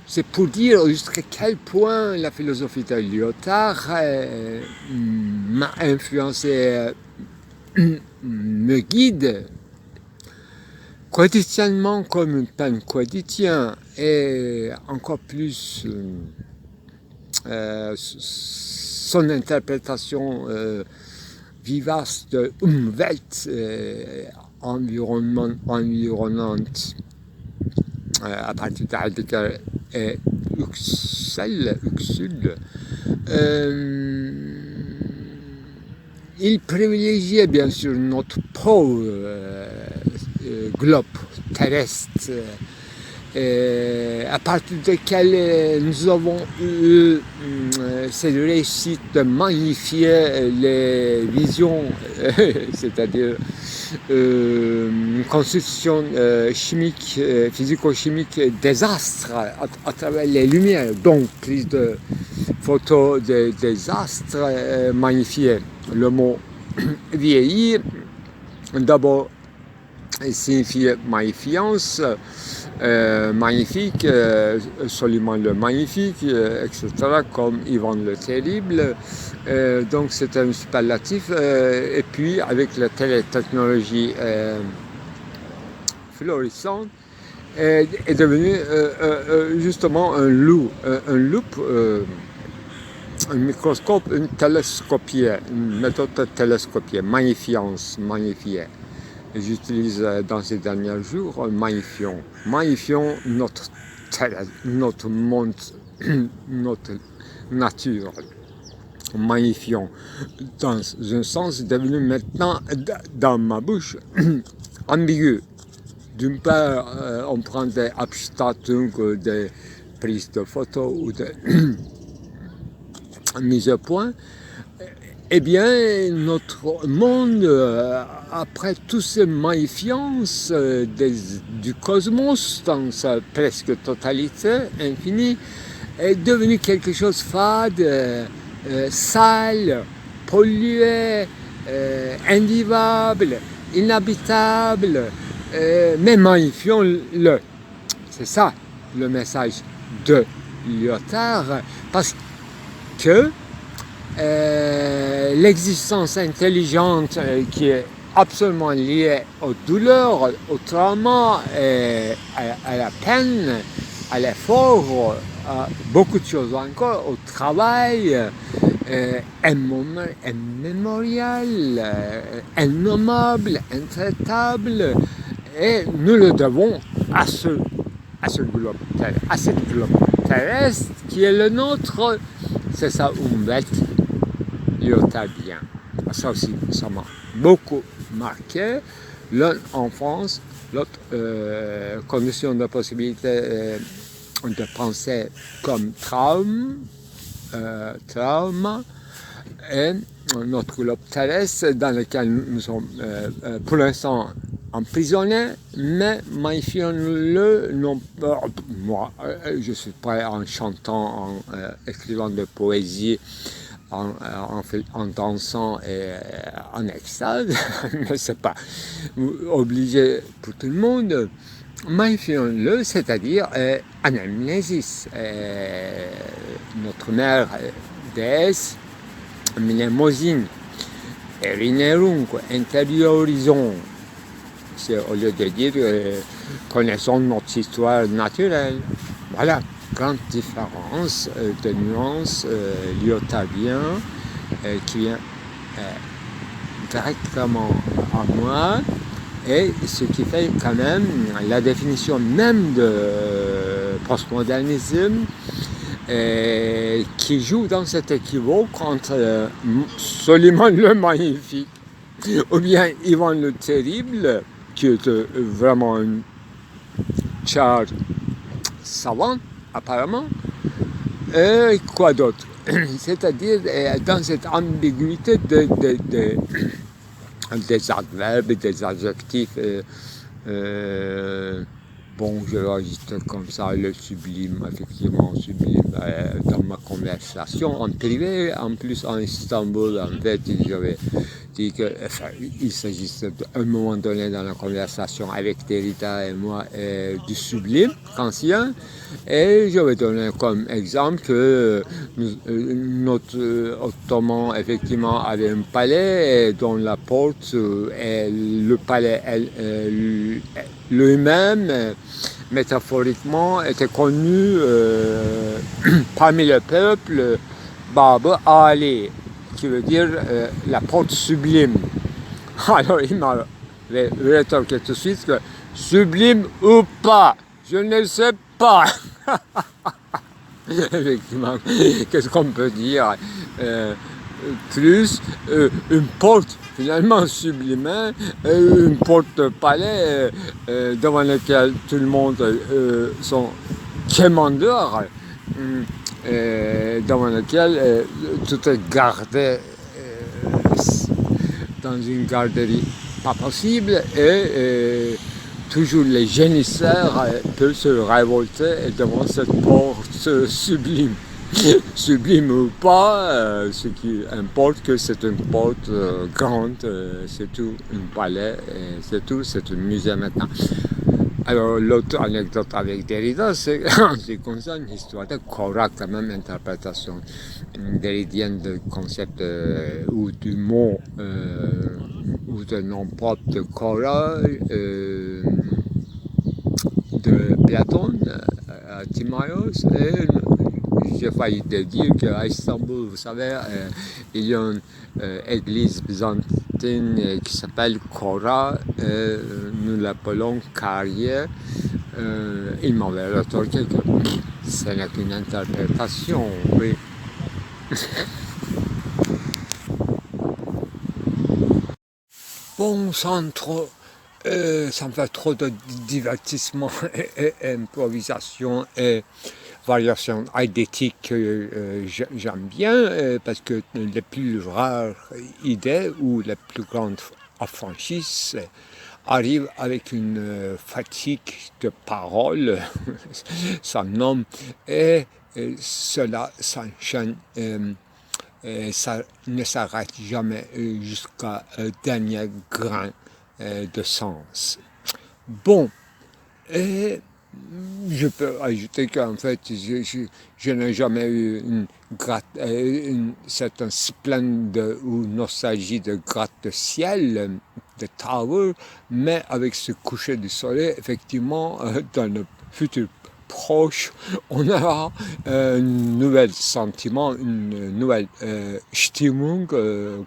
c'est pour dire jusqu'à quel point la philosophie de Lyotard m'a influencé, me guide quotidiennement comme une peine quotidienne, et encore plus son interprétation vivace de Umwelt, environnante, à partir de Heidegger et Huxley. Il privilégiait bien sûr notre peau, globe terrestre, à partir duquel nous avons eu cette réussite de magnifier les visions, c'est-à-dire une constitution chimique, physico-chimique des astres à travers les lumières, donc prise de photos des astres magnifiés. Le mot vieilli, d'abord, signifie magnifiance, magnifique, absolument le magnifique, etc., comme Ivan le Terrible. Donc c'est un superlatif. Et puis avec la télétechnologie florissante, est devenu justement un loup, un microscope, une télescopier, une méthode télescopier, magnifiance, magnifier. J'utilise dans ces derniers jours magnifions notre monde, notre nature. Magnifions dans un sens devenu maintenant dans ma bouche ambigu. D'une part, on prend des Abstattung, des prises de photos ou des mises au point. Eh bien, notre monde, après toutes ces magnificences du cosmos, dans sa presque totalité infinie, est devenu quelque chose de fade, sale, pollué, invivable, inhabitable, mais magnifions-le. C'est ça le message de Lyotard, parce que l'existence intelligente qui est absolument liées aux douleurs, au trauma, et à la peine, à l'effort, à beaucoup de choses encore, au travail, immémorial, innommable, intraitable, et nous le devons à ce globe terrestre, à cette globe terrestre qui est le nôtre. C'est ça, Humbert Lyotardien. Ça aussi, ça m'a beaucoup marqué. L'un en France, l'autre condition de possibilité de penser comme trauma, et notre globe terrestre dans lequel nous sommes pour l'instant emprisonnés, mais magnifions-le, moi je suis prêt en chantant, en écrivant de poésie, en dansant et en extase, mais c'est pas obligé pour tout le monde. Magnifions-le, c'est-à-dire anamnésis. Notre mère déesse, mnemosine, erinerunque, intériorisons. C'est au lieu de dire connaissons notre histoire naturelle. Voilà, grande différence de nuance lyotardien qui vient directement à moi, et ce qui fait quand même la définition même de postmodernisme qui joue dans cet équivoque entre Soliman le Magnifique ou bien Ivan le Terrible, qui est vraiment un char savant apparemment, et quoi d'autre, c'est-à-dire dans cette ambiguïté des adverbes, des adjectifs, bon, je registre comme ça le sublime, effectivement sublime, dans ma conversation en privé, en plus en Istanbul, en fait, j'avais dit que, enfin, il s'agissait à un moment donné dans la conversation avec Derrida et moi du sublime ancien, et je vais donner comme exemple que notre Ottoman effectivement avait un palais dont la porte et le palais lui-même métaphoriquement était connu parmi le peuple Bab Ali, qui veut dire la porte sublime. Alors il m'a rétorqué tout de suite que sublime ou pas, je ne sais pas. Effectivement, qu'est-ce qu'on peut dire plus une porte finalement sublime, une porte palais devant laquelle tout le monde sont quémandeurs, devant laquelle tout est gardé dans une garderie pas possible, et toujours les génisseurs peuvent se révolter devant cette porte sublime. Sublime ou pas, ce qui importe que c'est une porte grande, c'est tout, un palais, c'est tout, c'est un musée maintenant. Alors l'autre anecdote avec Derrida, c'est en ce qui concerne l'histoire de Cora, quand même, interprétation derridienne du concept ou du mot ou de nom propre de Cora, de Platon à Timaeus, et j'ai failli te dire qu'à Istanbul, vous savez, il y a une église byzantine qui s'appelle Kora, nous l'appelons Carrière. Il m'avait rétorqué que ce n'est qu'une interprétation, oui. Bon, sans me fait trop de divertissement et improvisation et variation idétique que j'aime bien, parce que les plus rares idées ou les plus grandes affranchises arrivent avec une fatigue de parole sans nom, et cela s'enchaîne. Ça ne s'arrête jamais jusqu'à dernier grain de sens. Bon, et je peux ajouter qu'en fait, je n'ai jamais eu une certaine splendide ou nostalgie de gratte-ciel The Tower, mais avec ce coucher du soleil, effectivement, dans le futur proche, on aura un nouvel sentiment, une nouvelle Stimmung,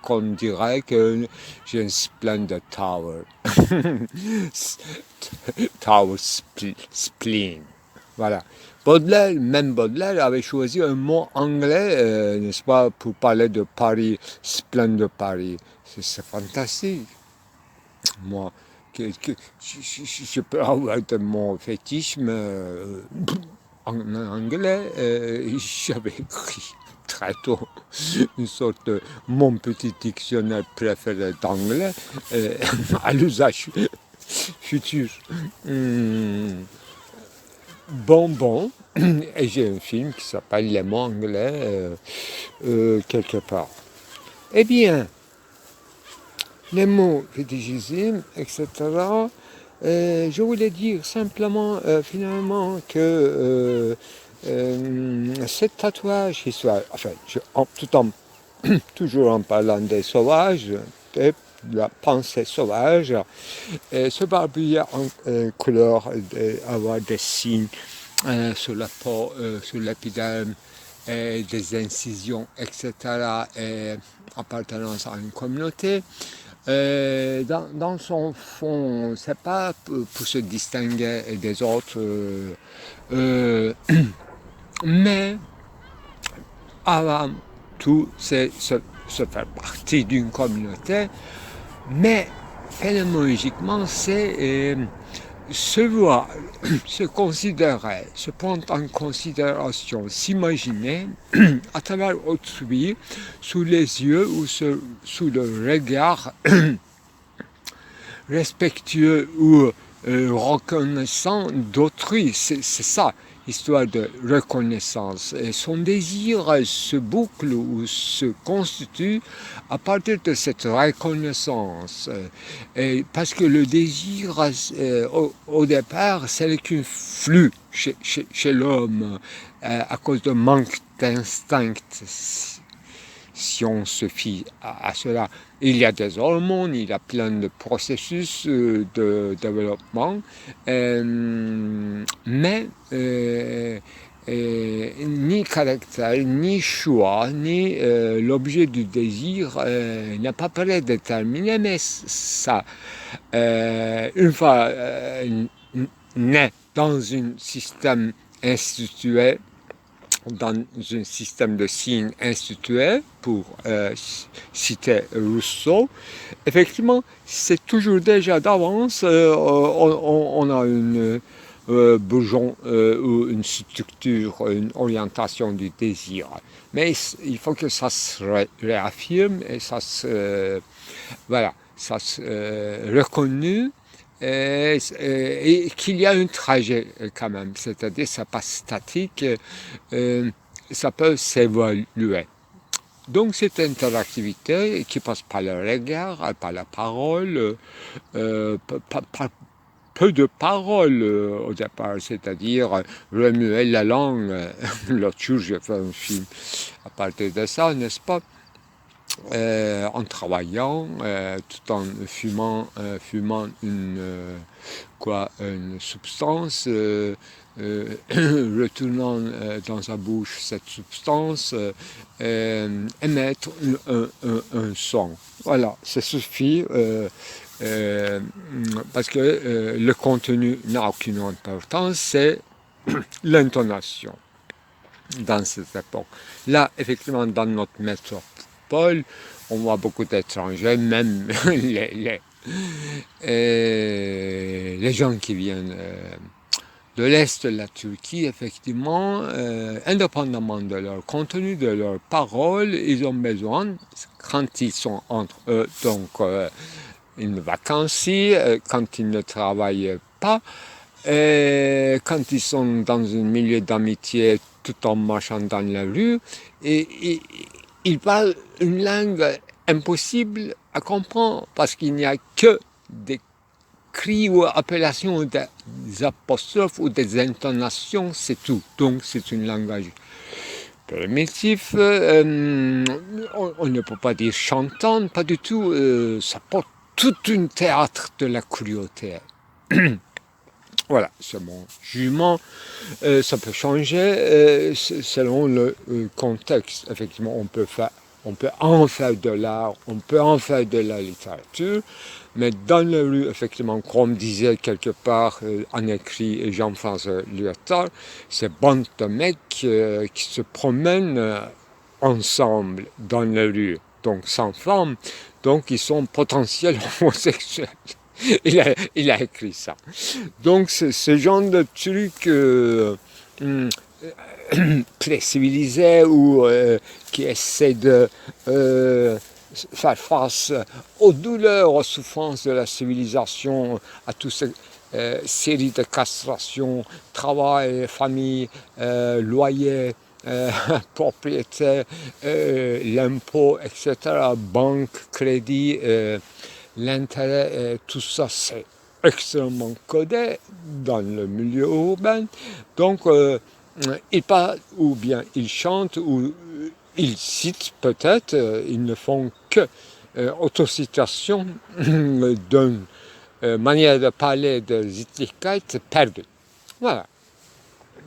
qu'on dirait que j'ai un splendid tower. Tower spleen. Voilà. Baudelaire, même Baudelaire avait choisi un mot anglais, n'est-ce pas, pour parler de Paris, splendid Paris. C'est fantastique. Moi, je peux avoir de mon fétichisme en anglais. J'avais écrit très tôt une sorte de mon petit dictionnaire préféré d'anglais à l'usage futur. Bonbon, et j'ai un film qui s'appelle Les mots anglais quelque part. Eh bien, les mots fétichisme, etc. Je voulais dire simplement finalement que ce tatouage histoire, enfin, toujours en parlant des sauvages, de la pensée sauvage, se barbouiller en couleur, avoir des signes sur la peau, sur l'épiderme, des incisions, etc., et appartenance à une communauté. Dans son fond, c'est pas pour se distinguer des autres, mais avant tout, c'est se faire partie d'une communauté, mais phénoménologiquement, c'est se voir, se considérer, se prendre en considération, s'imaginer à travers autrui, sous les yeux ou sous le regard respectueux ou reconnaissant d'autrui. C'est ça, histoire de reconnaissance. Et son désir se boucle ou se constitue à partir de cette reconnaissance. Et parce que le désir, au départ, c'est qu'un flux chez l'homme, à cause de manque d'instinct. Si on se fie à cela, il y a des hormones, il y a plein de processus de développement, mais ni caractère, ni choix, ni l'objet du désir n'est pas prédéterminé, mais ça, une fois né dans un système institué, dans un système de signes institués, pour citer Rousseau, effectivement, c'est toujours déjà d'avance, on a une bourgeon ou une structure, une orientation du désir. Mais il faut que ça se réaffirme et ça se, ça se reconnu. Et qu'il y a un trajet quand même, c'est-à-dire ça passe statique, ça peut s'évoluer. Donc cette interactivité qui passe par le regard, par la parole, par peu de paroles au départ, c'est-à-dire remuer la langue. L'autre jour j'ai fait un film à partir de ça, n'est-ce pas? En travaillant, tout en fumant une substance, retournant dans sa bouche cette substance, émettre un son. Voilà, ça suffit parce que le contenu n'a aucune importance, c'est l'intonation dans cette époque. Là, effectivement, dans notre métropole, on voit beaucoup d'étrangers, même les gens qui viennent de l'Est de la Turquie, effectivement, indépendamment de leur contenu, de leurs paroles, ils ont besoin, quand ils sont entre eux, donc une vacances, quand ils ne travaillent pas, quand ils sont dans un milieu d'amitié tout en marchant dans la rue, et ils parlent une langue impossible à comprendre parce qu'il n'y a que des cris ou appellations ou des apostrophes ou des intonations, c'est tout. Donc c'est un langage primitif, on ne peut pas dire chantant, pas du tout, ça porte tout un théâtre de la cruauté. Voilà, c'est mon jugement. Ça peut changer selon le contexte. Effectivement, on peut en faire de l'art, on peut en faire de la littérature, mais dans la rue, effectivement, comme disait quelque part en écrit Jean-François Lyotard, c'est bande de mecs qui se promènent ensemble dans la rue, donc sans femme, donc ils sont potentiels homosexuels. Il a écrit ça. Donc ce genre de truc pré-civilisé ou qui essaie de faire face aux douleurs, aux souffrances de la civilisation, à toutes ces séries de castrations, travail, famille, loyer, propriété, l'impôt, etc., banque, crédit, l'intérêt, tout ça, c'est extrêmement codé dans le milieu urbain. Donc, ils parlent, ou bien ils chantent, ou ils citent peut-être, ils ne font que autocitation d'une manière de parler de Sittlichkeit perdue. Voilà.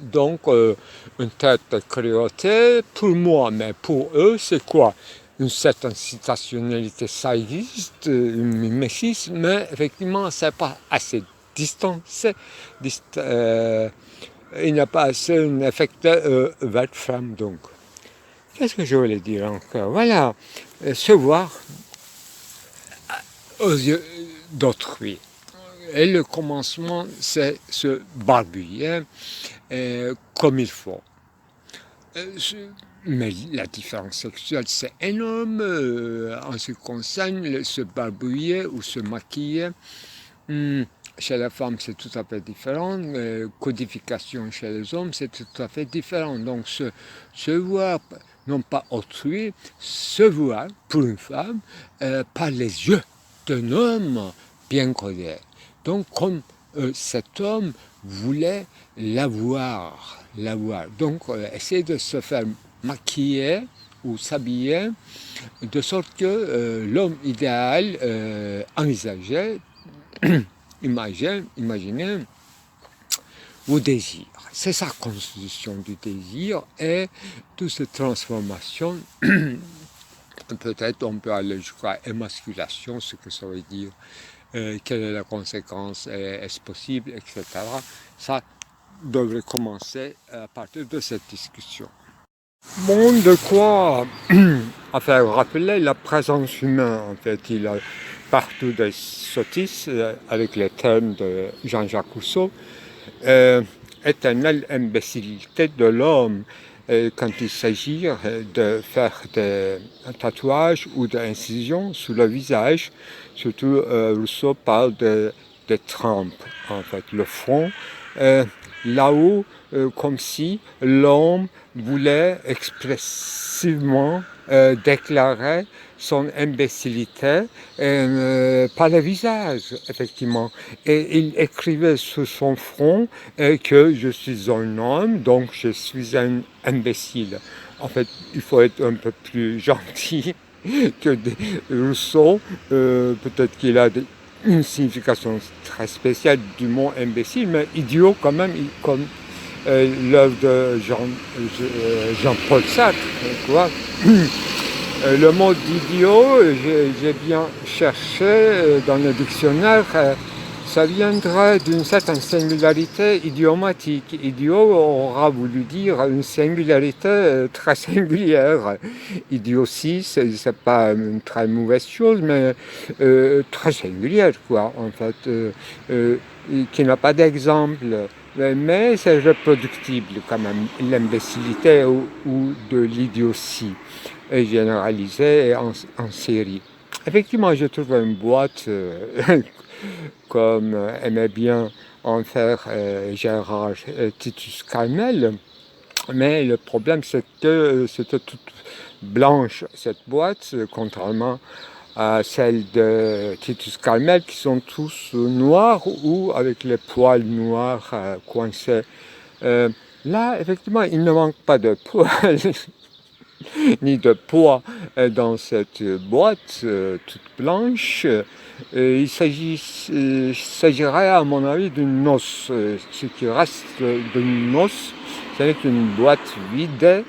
Donc, une tête de cruauté, pour moi, mais pour eux, c'est quoi? Une certaine citationnalité, ça existe, un mimétisme, mais effectivement, c'est pas assez distancé. Il n'y a pas assez un effet Weltfremd, donc. Qu'est-ce que je voulais dire encore? Voilà, se voir aux yeux d'autrui. Et le commencement, c'est se barbouiller comme il faut. Mais la différence sexuelle, c'est énorme en ce qui concerne se barbouiller ou se maquiller. Chez la femme, c'est tout à fait différent. Codification chez les hommes, c'est tout à fait différent. Donc, se voir, non pas autrui, se voir pour une femme par les yeux d'un homme bien codé. Donc, comme cet homme voulait la voir. Donc, essayer de se faire maquiller ou s'habiller de sorte que l'homme idéal envisageait, imaginait ou désir. C'est sa constitution du désir et toute cette transformation. Peut-être on peut aller jusqu'à émasculation, ce que ça veut dire. Quelle est la conséquence, est-ce possible, etc. Ça devrait commencer à partir de cette discussion. Bon, de quoi à faire rappeler la présence humaine, en fait. Il a partout des sottises, avec les termes de Jean-Jacques Rousseau, éternelle imbécilité de l'homme quand il s'agit de faire des tatouages ou des incisions sur le visage. Surtout, Rousseau parle des trempes, en fait, le front, là-haut, comme si l'homme voulait expressivement déclarer son imbécilité par le visage, effectivement. Et il écrivait sur son front que je suis un homme, donc je suis un imbécile. En fait, il faut être un peu plus gentil que Rousseau. Peut-être qu'il a une signification très spéciale du mot imbécile, mais idiot quand même, comme l'œuvre de Jean-Paul Sartre, quoi. Le mot d'idiot, j'ai bien cherché dans le dictionnaire, ça viendrait d'une certaine singularité idiomatique. Idiot aura voulu dire une singularité très singulière. Idiotie, c'est pas une très mauvaise chose, mais très singulière, quoi, en fait, qui n'a pas d'exemple. Mais c'est reproductible quand même, l'imbécilité ou de l'idiotie généralisée et en série. Effectivement, je trouve une boîte comme aimait bien en faire Gérard Titus Carmel, mais le problème c'est que c'était toute blanche cette boîte, contrairement à celle de Titus Carmel qui sont tous noirs ou avec les poils noirs coincés. Là, effectivement, il ne manque pas de poils ni de poids dans cette boîte toute blanche, s'agirait à mon avis d'une noce. Ce qui reste d'une noce, c'est une boîte vide,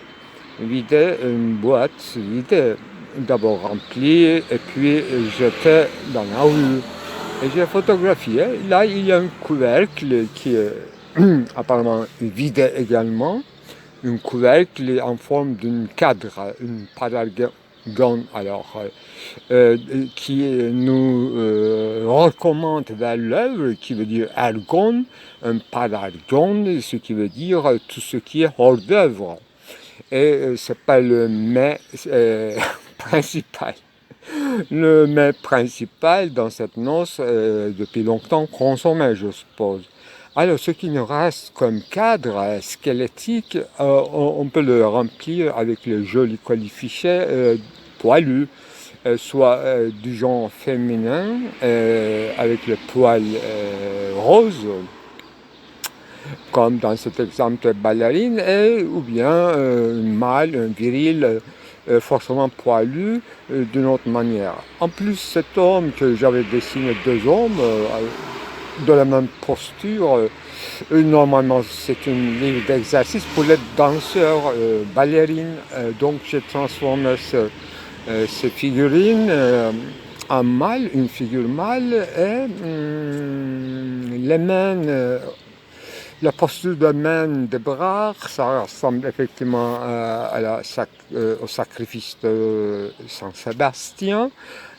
une boîte vide, d'abord remplie et puis jetée dans la rue. Et j'ai photographié. Là, il y a un couvercle qui est apparemment vide également. Un couvercle en forme d'un cadre, une paragone, alors, qui nous recommande vers l'œuvre, qui veut dire ergon, un paragone, ce qui veut dire tout ce qui est hors d'œuvre. Et c'est pas le mais principal. Le mets principal dans cette noce, depuis longtemps consommé, je suppose. Alors, ce qui nous reste comme cadre squelettique, on peut le remplir avec le joli colifichet poilu, soit du genre féminin, avec le poil rose, comme dans cet exemple ballerine, ou bien mâle, un viril, forcément poilu d'une autre manière. En plus, cet homme que j'avais dessiné, deux hommes de la même posture, normalement c'est un livre d'exercice pour les danseurs, ballerines, donc j'ai transformé ces figurines en mâle, une figure mâle, et les mains, la posture de main, de bras, ça ressemble effectivement au sacrifice de Saint Sébastien.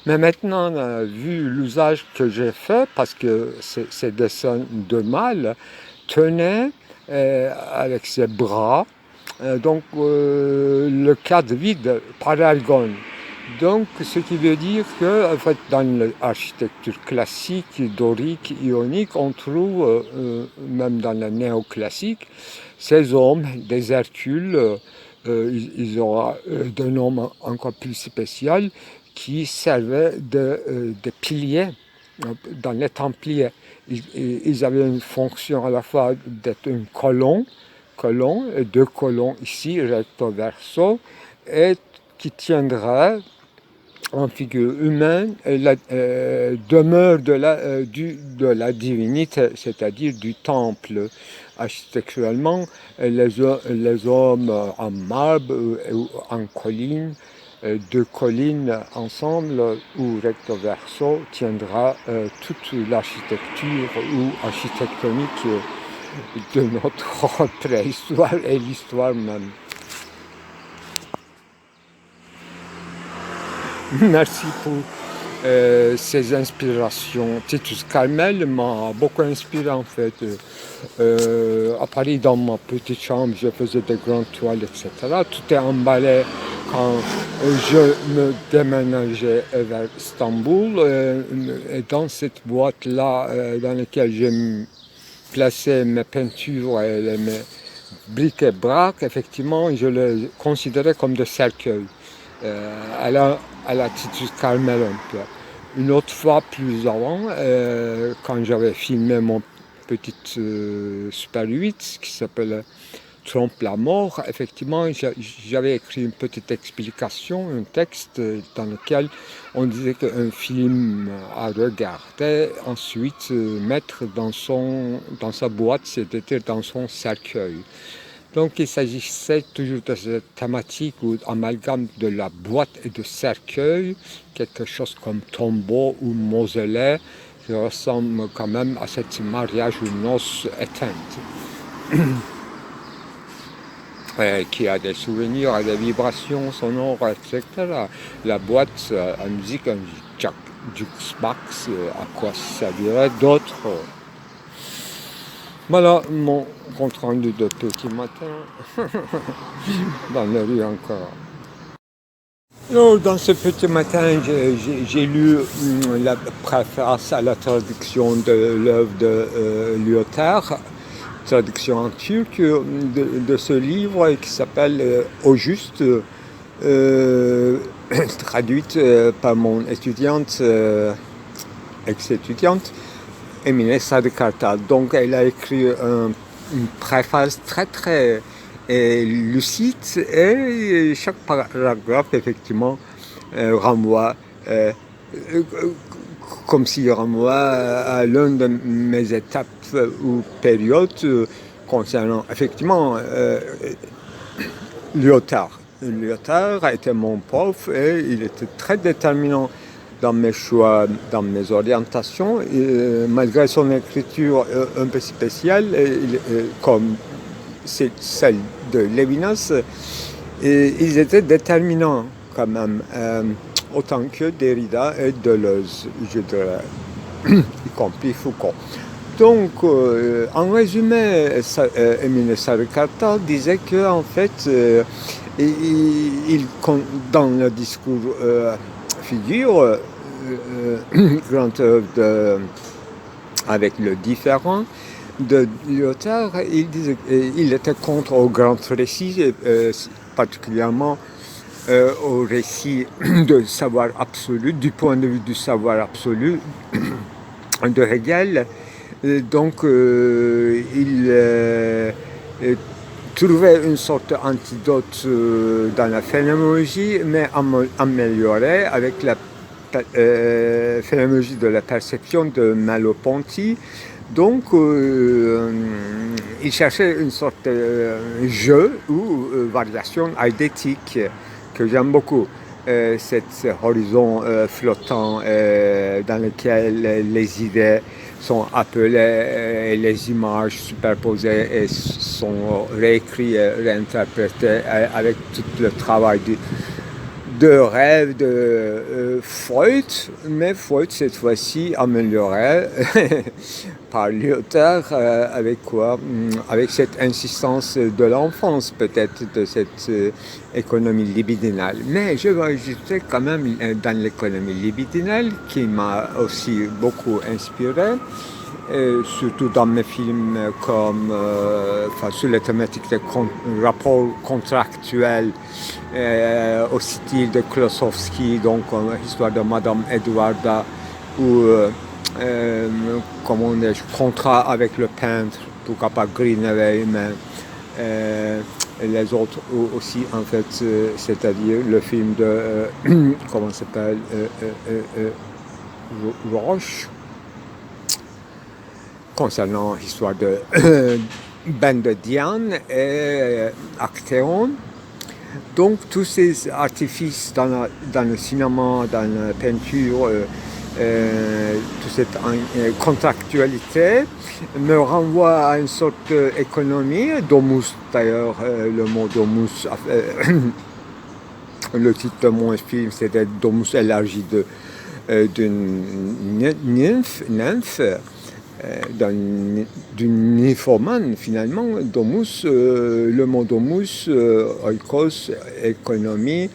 Mais maintenant, vu l'usage que j'ai fait, parce que ces dessins de mâle tenaient avec ses bras, donc le cadre vide, paralgone. Donc, ce qui veut dire que, en fait, dans l'architecture classique, dorique, ionique, on trouve, même dans la néoclassique, ces hommes, des Hercules, ils auront de nom encore plus spécial, qui servaient de piliers dans les Templiers. Ils avaient une fonction à la fois d'être un colon, et deux colons ici, recto verso, et qui tiendrait en figure humaine la demeure de la divinité, c'est-à-dire du temple. Architecturellement, les hommes en marbre ou en colline, deux collines ensemble ou recto verso tiendra toute l'architecture ou architectonique de notre préhistoire et l'histoire même. Merci pour ces inspirations. Titus Carmel m'a beaucoup inspiré en fait. À Paris, dans ma petite chambre, je faisais des grandes toiles, etc. Tout est emballé quand je me déménageais vers Istanbul. Et dans cette boîte-là, dans laquelle j'ai placé mes peintures et mes bric-et-brac, effectivement, je les considérais comme des cercueils. À la Titus Carmel un peu. Une autre fois, plus avant, quand j'avais filmé mon petit Super 8 qui s'appelle Trompe la mort, effectivement, j'avais écrit une petite explication, un texte dans lequel on disait qu'un film à regarder, ensuite mettre dans sa boîte, c'est-à-dire dans son cercueil. Donc il s'agissait toujours de cette thématique ou amalgame de la boîte et de cercueil, quelque chose comme tombeau ou mausolée, qui ressemble quand même à cet mariage ou noces éteintes, qui a des souvenirs, a des vibrations sonores, etc. La boîte à musique, un jukebox, à quoi servirait d'autres. Voilà mon compte rendu de petit matin, dans la rue encore. Alors, dans ce petit matin, j'ai lu la préface à la traduction de l'œuvre de Lyotard, traduction en turc de ce livre qui s'appelle Au juste, traduite par mon étudiante, ex-étudiante, Emine Sarıkartal. Donc elle a écrit une préface très très lucide et chaque paragraphe effectivement renvoie comme si renvoie à l'une de mes étapes ou périodes concernant effectivement Lyotard. Lyotard a été mon prof et il était très déterminant dans mes choix, dans mes orientations, et, malgré son écriture un peu spéciale, comme c'est celle de Lévinas, ils étaient déterminants quand même, autant que Derrida et Deleuze, je dirais, y compris Foucault. Donc, en résumé, Émile Saricarta disait qu'en fait, dans le discours figure grande œuvre avec le différent de Lyotard, il était contre au grand récit, particulièrement au récit de savoir absolu, du point de vue du savoir absolu de Hegel. Donc, il trouvait une sorte d'antidote dans la phénoménologie, mais améliorée avec la phénoménologie de la perception de Merleau-Ponty. Donc, il cherchait une sorte de jeu ou variation eidétique que j'aime beaucoup. Cet horizon flottant dans lequel les idées sont appelées, les images superposées et sont réécrites et réinterprétées avec tout le travail de rêve de Freud, mais Freud cette fois-ci amélioré par Lyotard, avec quoi? Avec cette insistance de l'enfance, peut-être, de cette économie libidinale. Mais je vais ajouter quand même dans l'économie libidinale, qui m'a aussi beaucoup inspiré, surtout dans mes films comme sur les thématiques des rapports contractuels au style de Klossowski, donc Histoire de Madame Edwarda, ou comment on dit, contrat avec le peintre, pourquoi pas Greenaway, mais les autres aussi, en fait, c'est-à-dire le film de comment ça s'appelle, Roche, concernant l'histoire de Ben de Diane et Actéon. Donc tous ces artifices dans le cinéma, dans la peinture, toute cette contractualité me renvoie à une sorte d'économie, domus d'ailleurs, le mot domus, le titre de mon film c'était Domus élargi d'une nymphe, d'une nymphomane finalement. Domus, le mot domus, oikos, économie,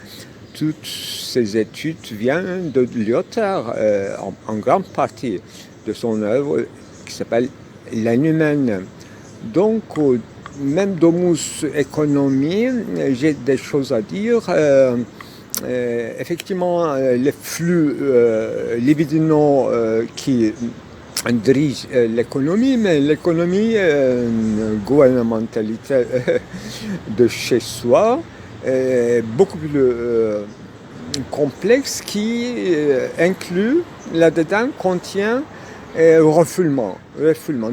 toutes ces études viennent de Lyotard, en grande partie de son œuvre qui s'appelle L'Inhumaine. Donc, même Domus économie, j'ai des choses à dire. Effectivement, les flux libidinaux qui dirige l'économie, mais l'économie gouvernementalité de chez soi est beaucoup plus complexe, qui inclut, là-dedans, contient refoulement.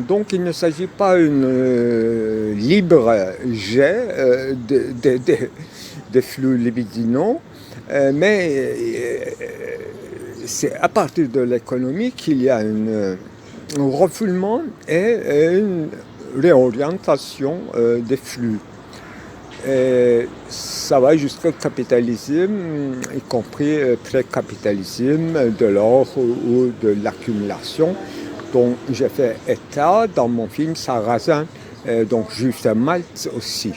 Donc il ne s'agit pas d'une libre jet de flux libidinaux, mais c'est à partir de l'économie qu'il y a un refoulement et une réorientation des flux. Et ça va jusqu'au capitalisme, y compris pré-capitalisme de l'or ou de l'accumulation, dont j'ai fait état dans mon film Sarrazin, donc Juif de Malte aussi.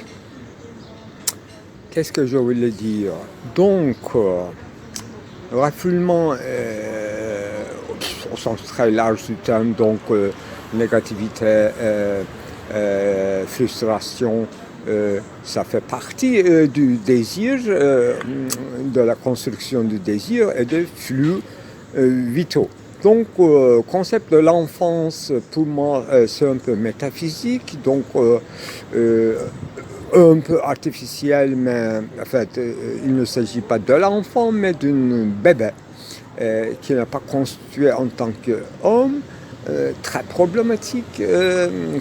Qu'est-ce que je voulais dire? Donc, refoulement au sens très large du terme, donc négativité, frustration, ça fait partie du désir, de la construction du désir et des flux vitaux. Donc, concept de l'enfance, pour moi, c'est un peu métaphysique, donc un peu artificiel, mais en fait, il ne s'agit pas de l'enfant, mais d'une bébé. qui n'est pas constitué en tant qu'homme, très problématique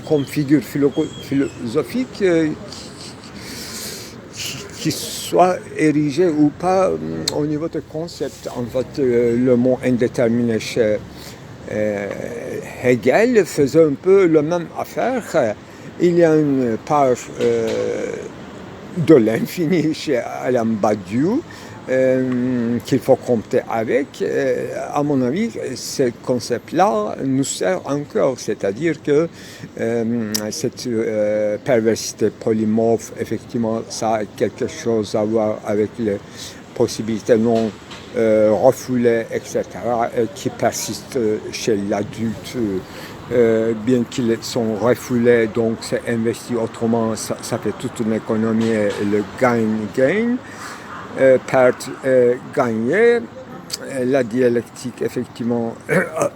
comme figure philosophique qui soit érigé ou pas au niveau de concept. En fait, le mot indéterminé chez Hegel faisait un peu la même affaire. Il y a une page de l'infini chez Alain Badiou qu'il faut compter avec. À mon avis, ce concept-là nous sert encore, c'est-à-dire que cette perversité polymorphe, effectivement, ça a quelque chose à voir avec les possibilités non refoulées, etc., qui persistent chez l'adulte. Bien qu'ils sont refoulés, donc c'est investi autrement, ça fait toute une économie, le gain-gain, perte gagner. La dialectique, effectivement,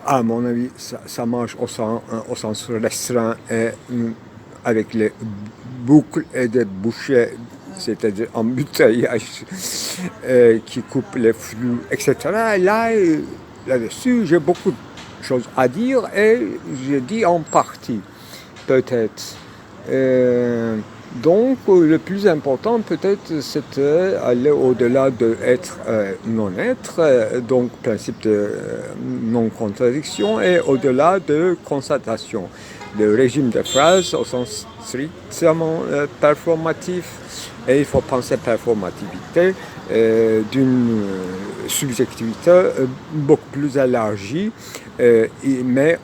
à mon avis, ça marche au sens restreint et avec les boucles et des bouchées, c'est-à-dire embouteillage qui coupent les flux, etc. Là-dessus, j'ai beaucoup de choses à dire et je dis en partie, peut-être. Donc, le plus important, peut-être, c'était aller au-delà de être non-être, donc principe de non-contradiction, et au-delà de constatation. Le régime de phrase au sens strictement performatif, et il faut penser performativité d'une subjectivité beaucoup plus élargie, mais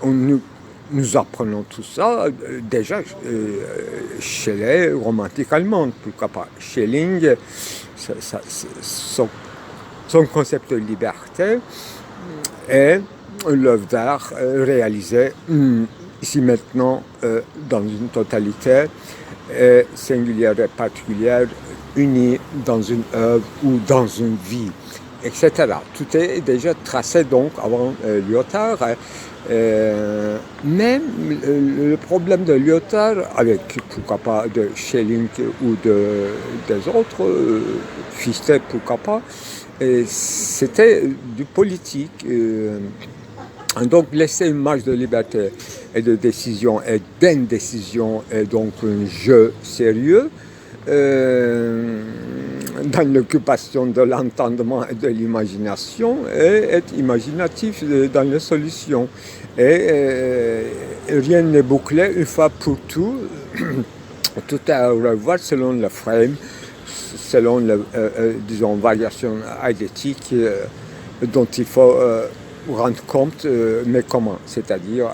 nous apprenons tout ça déjà chez romantiques allemands, pourquoi pas. Schelling, son concept de liberté est l'œuvre d'art réalisée ici maintenant dans une totalité singulière et particulière, unie dans une œuvre ou dans une vie, etc. Tout est déjà tracé donc avant Lyotard. Même le problème de Lyotard, avec pourquoi pas de Schelling ou des autres, Fichte pourquoi pas, c'était du politique. Donc laisser une marge de liberté et de décision et d'indécision est donc un jeu sérieux dans l'occupation de l'entendement et de l'imagination, et être imaginatif dans les solutions. Et rien n'est bouclé une fois pour tout. Tout est à revoir selon le frame, selon la disons, variation idétique dont il faut rendre compte, mais comment? C'est-à-dire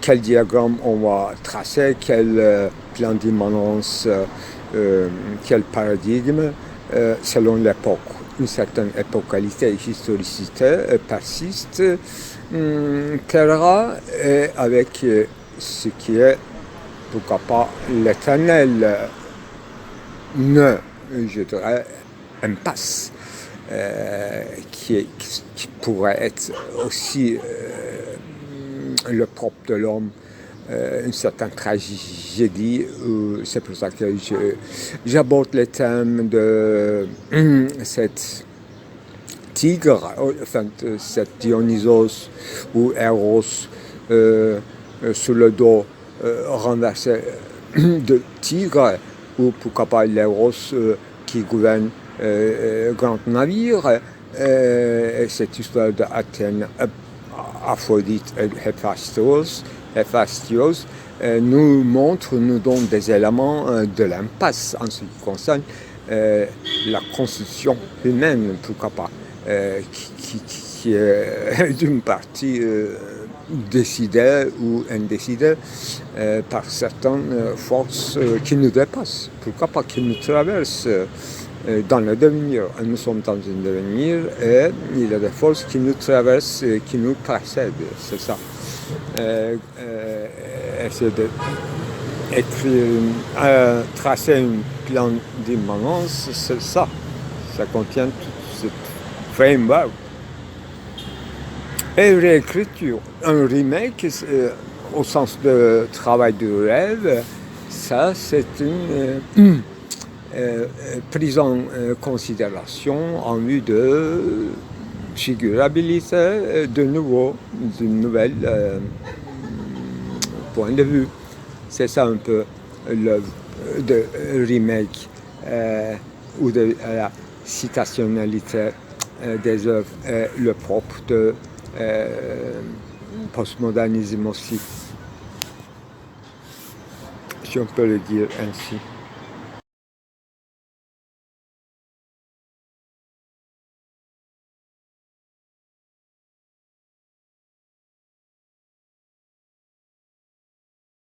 quel diagramme on va tracer, quel plan d'immanence, quel paradigme, selon l'époque. Une certaine épocalité et historicité persiste. Terra est avec ce qui est, pourquoi pas, l'éternel ne, je dirais, impasse, qui pourrait être aussi le propre de l'homme, une certaine tragédie. C'est pour ça que j'aborde les thèmes de cette tigre, enfin de cette Dionysos ou Eros sur le dos renversé de tigre, ou pourquoi pas l'Eros qui gouverne grand navire. Cette histoire d'Athènes, Aphrodite et Héphaïstos nous montre, nous donne des éléments de l'impasse en ce qui concerne la constitution humaine, pourquoi pas, qui est d'une partie décidée ou indécidée par certaines forces qui nous dépassent, pourquoi pas, qui nous traversent dans le devenir. Nous sommes dans un devenir et il y a des forces qui nous traversent et qui nous précèdent, c'est ça. Essayer d'écrire, tracer un plan d'immanence, c'est ça. Ça contient tout ce framework. Et réécriture, un remake, au sens de travail de rêve, ça c'est une prise en considération en vue de figurabilité de nouveau, d'une nouvelle point de vue. C'est ça un peu l'œuvre de remake ou de la citationnalité des œuvres, le propre de postmodernisme aussi, si on peut le dire ainsi.